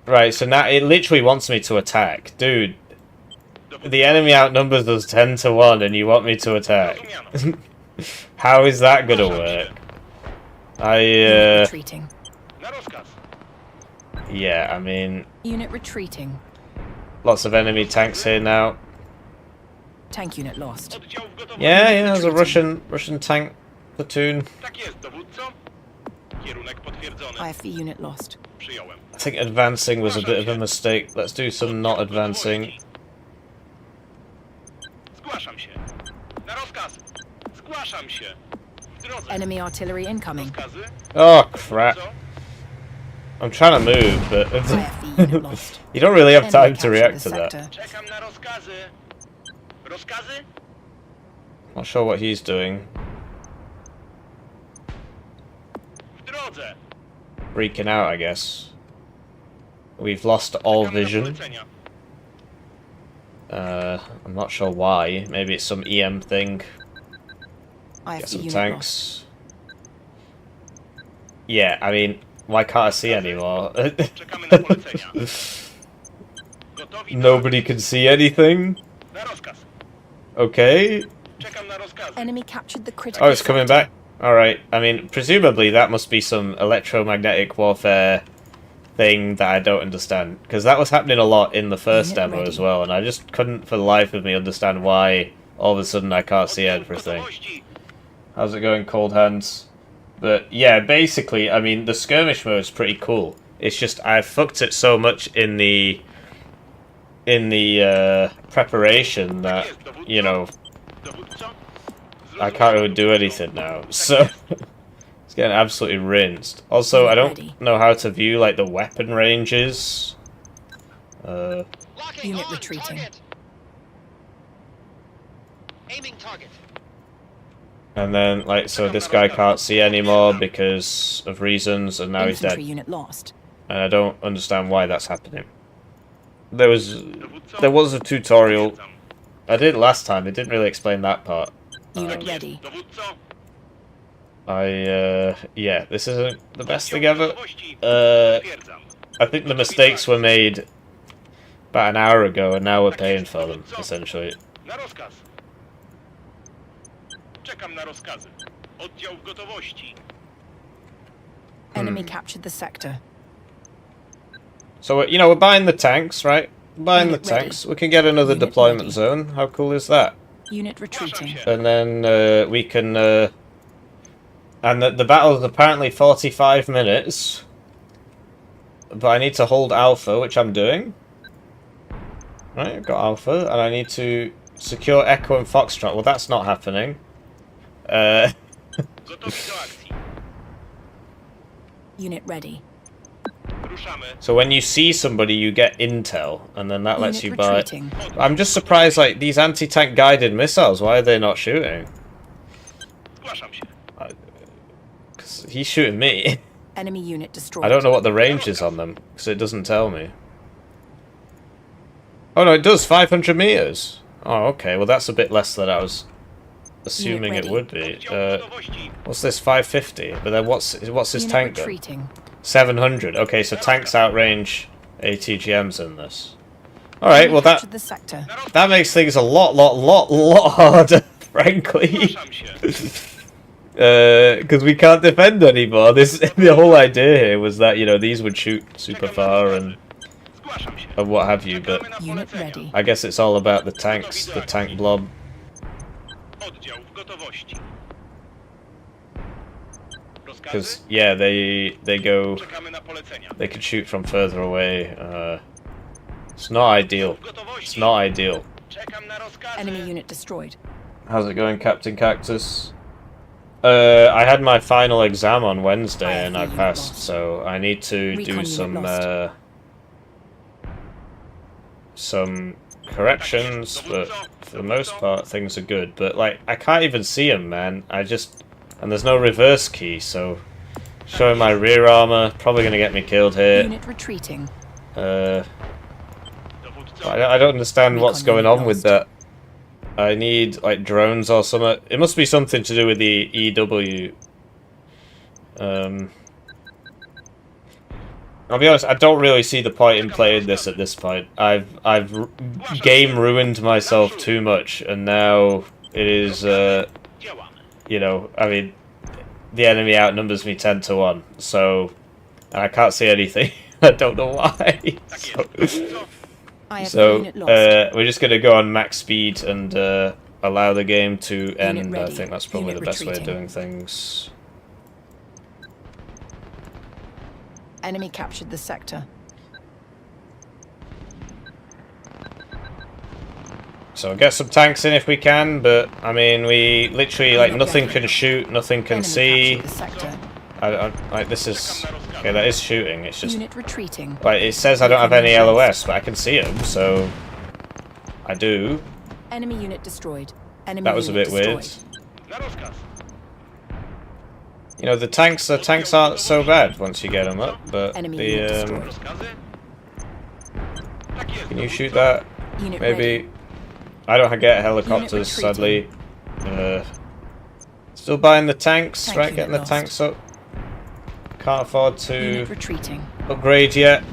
Right, so now it literally wants me to attack. Dude, the enemy outnumbers us 10 to 1 and you want me to attack. How is that gonna work? Retreating. Yeah, I mean... Unit retreating. Lots of enemy tanks here now. Tank unit lost. Yeah, there's a Russian tank platoon. IFV unit lost. I think advancing was a bit of a mistake. Let's do some not advancing. Zgłaszam się. Na rozkaz. Zgłaszam się. W drodze. Enemy artillery incoming. Oh crap. I'm trying to move, but you don't really have time to react to that. Czekam na rozkazy. Rozkazy? Not sure what he's doing. W drodze. Freaking out, I guess. We've lost all vision. I'm not sure why. Maybe it's some EM thing. Get some tanks. Yeah, I mean, why can't I see anymore? Nobody can see anything? Okay. Enemy captured the critical. Oh, it's coming back. Alright, I mean, presumably that must be some electromagnetic warfare thing that I don't understand. Because that was happening a lot in the first demo as well, and I just couldn't for the life of me understand why all of a sudden I can't see everything. How's it going, Cold Hands? But yeah, basically, I mean, the skirmish mode is pretty cool. It's just I fucked it so much in the preparation that, you know, I can't really do anything now. So it's getting absolutely rinsed. Also, I don't know how to view like the weapon ranges. Unit retreating. Aiming target. And then, like, so this guy can't see anymore because of reasons, and now he's dead. Unit lost. And I don't understand why that's happening. There was a tutorial. I did it last time. It didn't really explain that part. Unit ready. Yeah, this isn't the best thing ever. I think the mistakes were made about an hour ago, and now we're paying for them, essentially. Na rozkaz. Czekam na rozkazy. Oddział w gotowości. Enemy captured the sector. So, you know, we're buying the tanks, right? Buying the tanks. We can get another deployment zone. How cool is that? Unit retreating. And then we can... and the battle is apparently 45 minutes. But I need to hold Alpha, which I'm doing. Right, I've got Alpha. And I need to secure Echo and Foxtrot. Well, that's not happening. Unit ready. So when you see somebody, you get intel, and then that lets you buy... I'm just surprised, like, these anti-tank guided missiles, why are they not shooting? Because he's shooting me. Enemy unit destroyed. I don't know what the range is on them, because it doesn't tell me. Oh no, it does, 500 meters. Oh, okay, well that's a bit less than I was assuming it would be. What's this, 550? But then what's this tank then? 700. Okay, so tanks outrange ATGMs in this. Alright, well that makes things a lot harder, frankly. Because we can't defend anymore. The whole idea here was that, you know, these would shoot super far and what have you, but I guess it's all about the tanks, the tank blob. Because, yeah, they could shoot from further away. It's not ideal. It's not ideal. Enemy unit destroyed. How's it going, Captain Cactus? I had my final exam on Wednesday and I passed, so I need to do some corrections, but for the most part things are good. But, like, I can't even see them, man. And there's no reverse key, so showing my rear armor, probably going to get me killed here. Unit retreating. I don't understand what's going on with that. I need, like, drones or something. It must be something to do with the EW. I'll be honest, I don't really see the point in playing this at this point. I've game ruined myself too much, and now it is, you know, I mean, the enemy outnumbers me 10-1, so, and I can't see anything. I don't know why. So we're just going to go on max speed and allow the game to end. I think that's probably the best way of doing things. Enemy captured the sector. So get some tanks in if we can, but I mean, we literally, like, nothing can shoot, nothing can see. Like, this is... Okay, that is shooting, it's just... Unit retreating. Like, it says I don't have any LOS, but I can see them, so... I do. Enemy unit destroyed. That was a bit weird. You know, the tanks aren't so bad once you get them up, but the... Can you shoot that? Maybe... I don't get helicopters, sadly. Still buying the tanks, right? Getting the tanks up. Can't afford to upgrade yet.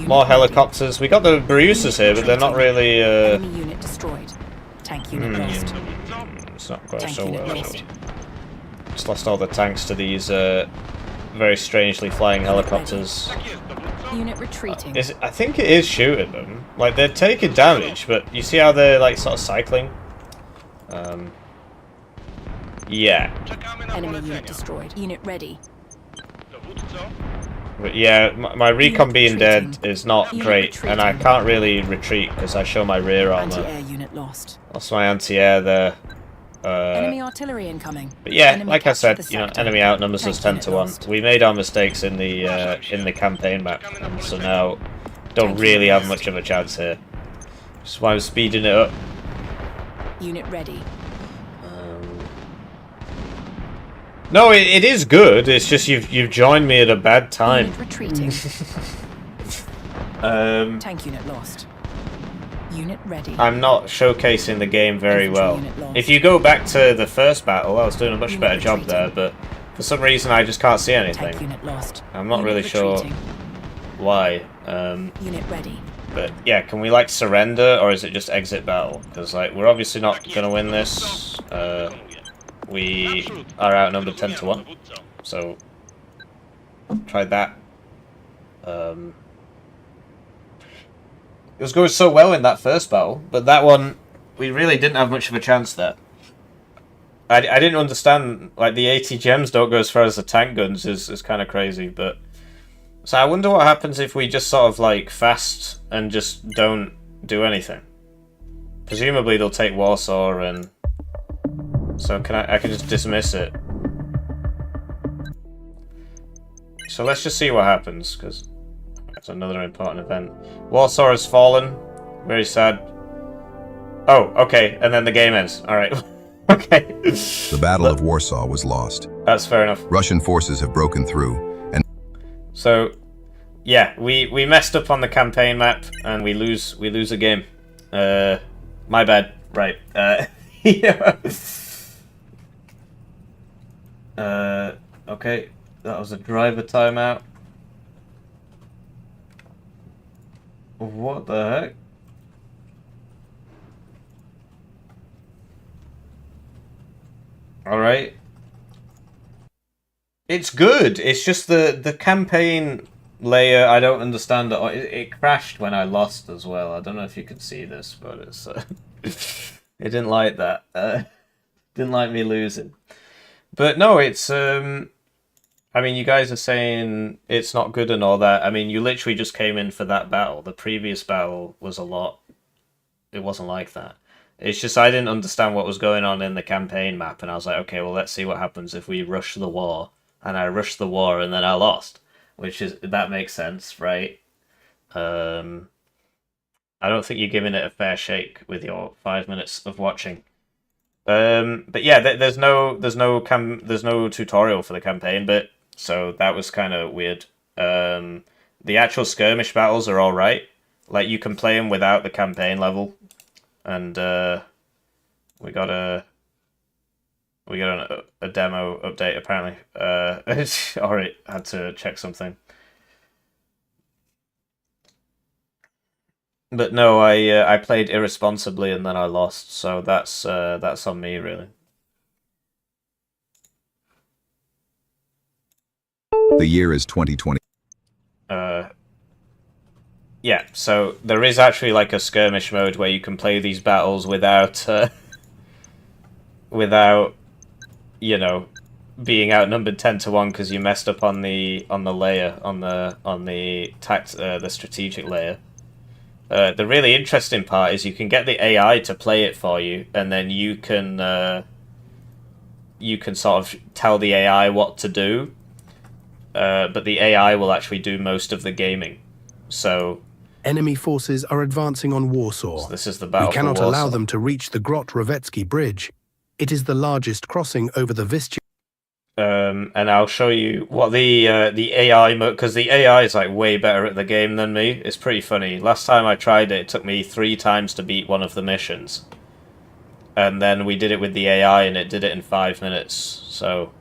More helicopters. We got the Bruisers here, but they're not really. Enemy unit destroyed. Tank unit lost. It's not going so well. Just lost all the tanks to these very strangely flying helicopters. Unit retreating. I think it is shooting them. Like, they're taking damage, but you see how they're, like, sort of cycling? Yeah. Enemy unit destroyed. Unit ready. But yeah, my recon being dead is not great, and I can't really retreat because I show my rear armor. Anti-air unit lost. Lost my anti-air there. Enemy artillery incoming. But yeah, like I said, you know, enemy outnumbers us 10-1. We made our mistakes in the campaign map, so now don't really have much of a chance here. That's why I'm speeding it up. Unit ready. No, it is good. It's just you've joined me at a bad time. Unit retreating. Tank unit lost. Unit ready. I'm not showcasing the game very well. If you go back to the first battle, I was doing a much better job there, but for some reason I just can't see anything. Tank unit lost. I'm not really sure why. Unit ready. But yeah, can we like surrender, or is it just exit battle? Because like we're obviously not gonna win this. We are outnumbered 10 to 1, so try that. It was going so well in that first battle, but that one we really didn't have much of a chance there. I didn't understand, like, the 80 gems don't go as far as the tank guns is kind of crazy, but... So I wonder what happens if we just sort of, like, fast and just don't do anything. Presumably they'll take Warsaw and... So I can just dismiss it. So let's just see what happens, because that's another important event. Warsaw has fallen. Very sad. Oh, okay, and then the game ends. Alright. Okay. The Battle of Warsaw was lost. That's fair enough. Russian forces have broken through, and so, yeah, we messed up on the campaign map, and we lose a game. My bad. Right. Yeah. Okay, that was a driver timeout. What the heck? Alright. It's good. It's just the campaign layer I don't understand at all. It crashed when I lost as well. I don't know if you could see this, but it's it didn't like that. Didn't like me losing. But no, it's I mean, you guys are saying it's not good and all that. I mean, you literally just came in for that battle. The previous battle was a lot. It wasn't like that. It's just I didn't understand what was going on in the campaign map, and I was like, okay, well, let's see what happens if we rush the war. And I rushed the war, and then I lost, that makes sense, right? I don't think you're giving it a fair shake with your 5 minutes of watching. But yeah, there's no tutorial for the campaign bit, so that was kind of weird. The actual skirmish battles are all right. Like, you can play them without the campaign level. And we got a demo update apparently. Alright, had to check something. But no, I played irresponsibly and then I lost, so that's on me really. the year is 2020. Yeah, so there is actually like a skirmish mode where you can play these battles without, you know, being outnumbered 10 to 1 because you messed up on the layer, on the strategic layer. The really interesting part is you can get the AI to play it for you, and then you can sort of tell the AI what to do, but the AI will actually do most of the gaming. So enemy forces are advancing on Warsaw. So this is the battle. We cannot for Warsaw. allow them to reach the Grot-Rowecki Bridge. It is the largest crossing over the Vistula. And I'll show you what the AI mode, because the AI is like way better at the game than me. It's pretty funny. Last time I tried it, it took me 3 times to beat one of the missions, and then we did it with the AI, and it did it in 5 minutes. So,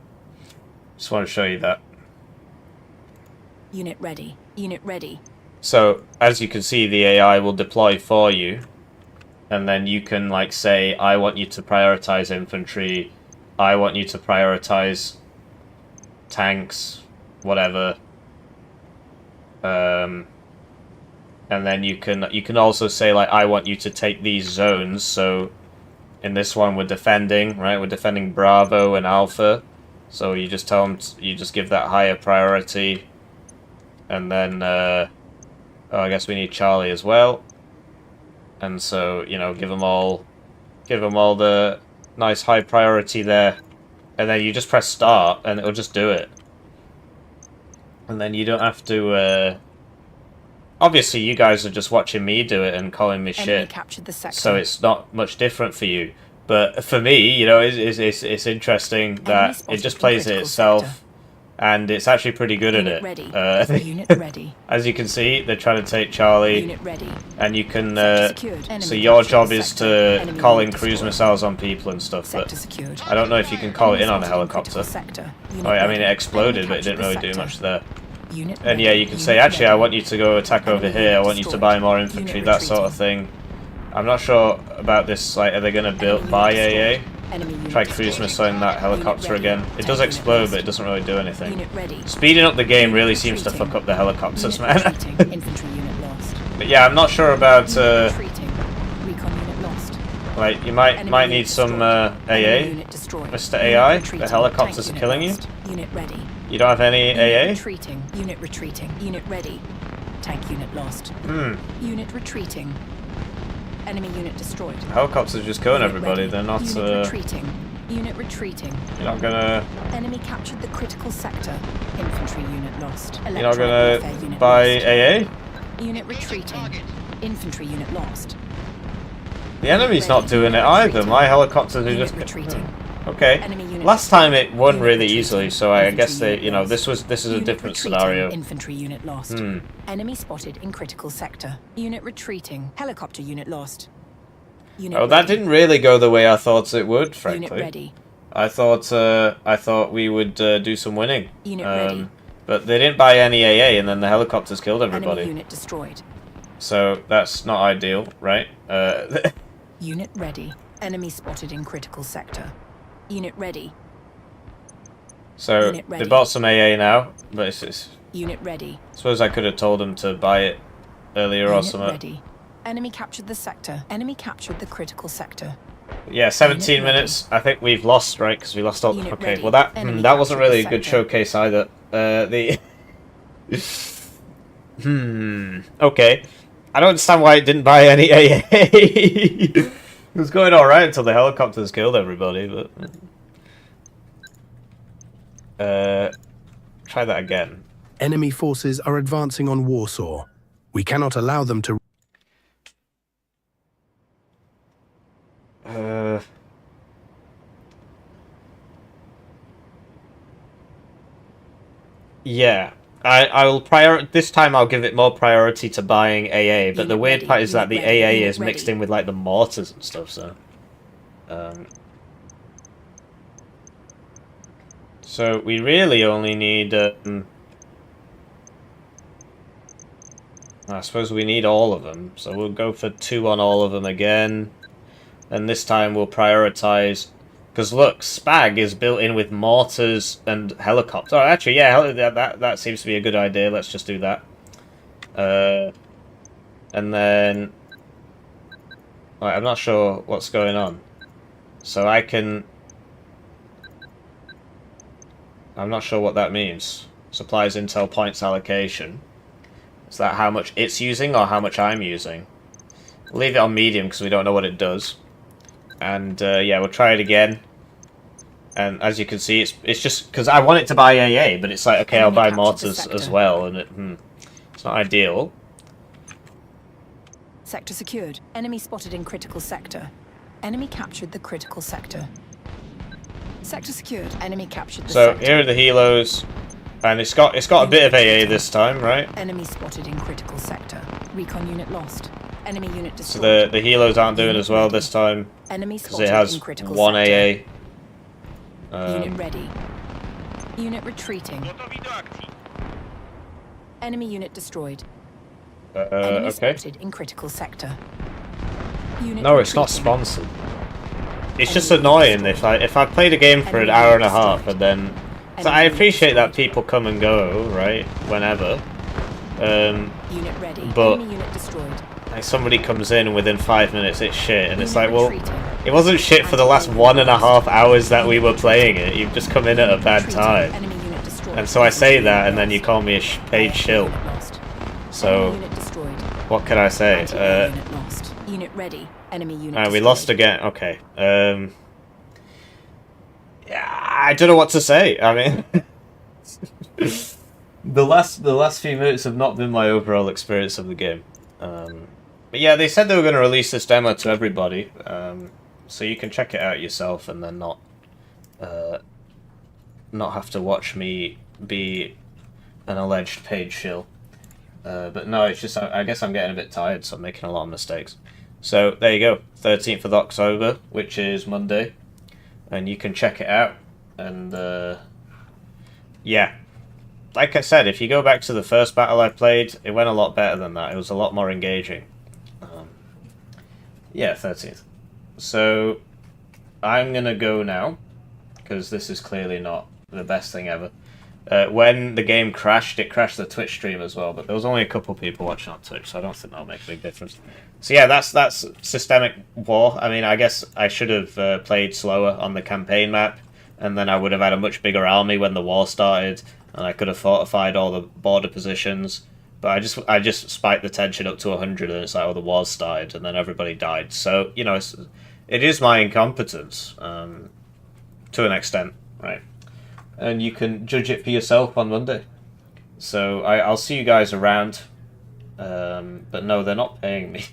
just want to show you that. Unit ready. Unit ready. So, as you can see, the AI will deploy for you, and then you can like say, I want you to prioritize infantry, I want you to prioritize tanks, whatever. And then you can also say like, I want you to take these zones. So in this one we're defending, right? We're defending Bravo and Alpha. So you just tell them, you just give that higher priority. And then, oh, I guess we need Charlie as well. And so, you know, give them all the nice high priority there. And then you just press start and it'll just do it. And then you don't have to, obviously you guys are just watching me do it and calling me shit. Captured the sector. So it's not much different for you. But for me, you know, it's interesting that it just plays it itself. Sector. And it's actually pretty good at it. Unit ready. As you can see, they're trying to take Charlie. Unit ready. And you can, so your job is to call in cruise missiles on people and stuff, but I don't know if you can call it in on a helicopter. Oh, I mean, it exploded, but it didn't really do much there. And yeah, you can say, actually, I want you to go attack over here, I want you to buy more infantry, that sort of thing. I'm not sure about this, like, are they going to buy AA? Try cruise missile in that helicopter again. It does explode, but it doesn't really do anything. Speeding up the game really seems to fuck up the helicopters, man. But yeah, I'm not sure about, like, you might need some AA, Mr. AI. The helicopters are killing you. You don't have any AA? Unit retreating. Unit ready. Tank unit lost. Unit retreating. Enemy unit destroyed. The helicopters are just killing everybody. They're not. Unit retreating. Unit retreating. You're not gonna. Enemy captured the critical sector. Infantry unit lost. You're not gonna buy AA? Unit retreating. Infantry unit lost. The enemy's not doing it either. My helicopters are just retreating. Okay. Last time it won really easily, so I guess they, you know, this is a different scenario. Infantry unit lost. Enemy spotted in critical sector. Unit retreating. Helicopter unit lost. Oh, that didn't really go the way I thought it would, frankly. Unit ready. I thought we would do some winning. Unit ready. But they didn't buy any AA, and then the helicopters killed everybody. Enemy unit destroyed. So that's not ideal, right? Unit ready. Enemy spotted in critical sector. Unit ready. So they bought some AA now, but it's Unit ready. I suppose I could have told them to buy it earlier or something. Ready. Enemy captured the sector. Enemy captured the critical sector. Yeah, 17 minutes. I think we've lost, right? Because we lost all. Okay, well that wasn't really a good showcase either. Okay. I don't understand why it didn't buy any AA. It was going alright until the helicopters killed everybody, but... try that again. Enemy forces are advancing on Warsaw. We cannot allow them to... Yeah. I will this time I'll give it more priority to buying AA, but the weird part is that the AA is mixed in with like the mortars and stuff, so so we really only need I suppose we need all of them, so we'll go for 2 on all of them again, and this time we'll prioritize. Because look, Spag is built in with mortars and helicopters. Oh, actually, yeah, that seems to be a good idea. Let's just do that. And then... Right, I'm not sure what's going on. So I can... I'm not sure what that means. Supplies intel points allocation. Is that how much it's using or how much I'm using? We'll leave it on medium because we don't know what it does. And yeah, we'll try it again. And as you can see, it's just because I want it to buy AA, but it's like, okay, I'll buy mortars as well, and it's not ideal. Sector secured. Enemy spotted in critical sector. Enemy captured the critical sector. Sector secured. Enemy captured the sector. So here are the helos, and it's got a bit of AA this time, right? Enemy spotted in critical sector. Recon unit lost. Enemy unit destroyed. So the helos aren't doing as well this time because it has 1 AA. Unit ready. Unit retreating. Enemy unit destroyed. Enemy spotted in critical sector. Unit no, it's not sponsored. It's just annoying if I played a game for an hour and a half and then... So I appreciate that people come and go, right? Whenever. Unit ready. But Enemy unit destroyed. like somebody comes in and within 5 minutes it's shit, and it's like, well, it wasn't shit for the last 1.5 hours that we were playing it. You've just come in at a bad time. And so I say that, and then you call me a paid shill. So, what can I say? Unit ready. Enemy unit we lost again. Okay. Yeah, I don't know what to say. I mean, the last few minutes have not been my overall experience of the game. But yeah, they said they were going to release this demo to everybody, so you can check it out yourself and then not have to watch me be an alleged paid shill. But no, it's just I guess I'm getting a bit tired, so I'm making a lot of mistakes. So there you go, 13th of October, which is Monday, and you can check it out. And yeah, like I said, if you go back to the first battle I played, it went a lot better than that. It was a lot more engaging. Yeah, 13th. So, I'm going to go now, because this is clearly not the best thing ever. When the game crashed, it crashed the Twitch stream as well, but there was only a couple people watching on Twitch, so I don't think that'll make a big difference. So yeah, that's Systemic War. I mean, I guess I should have played slower on the campaign map, and then I would have had a much bigger army when the war started, and I could have fortified all the border positions. But I just spiked the tension up to 100, and it's like, oh, the war started, and then everybody died. So, you know, it is my incompetence, to an extent, right? And you can judge it for yourself on Monday. So I'll see you guys around. But no, they're not paying me.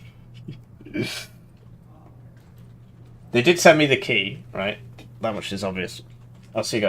They did send me the key, right? That much is obvious. I'll see you guys.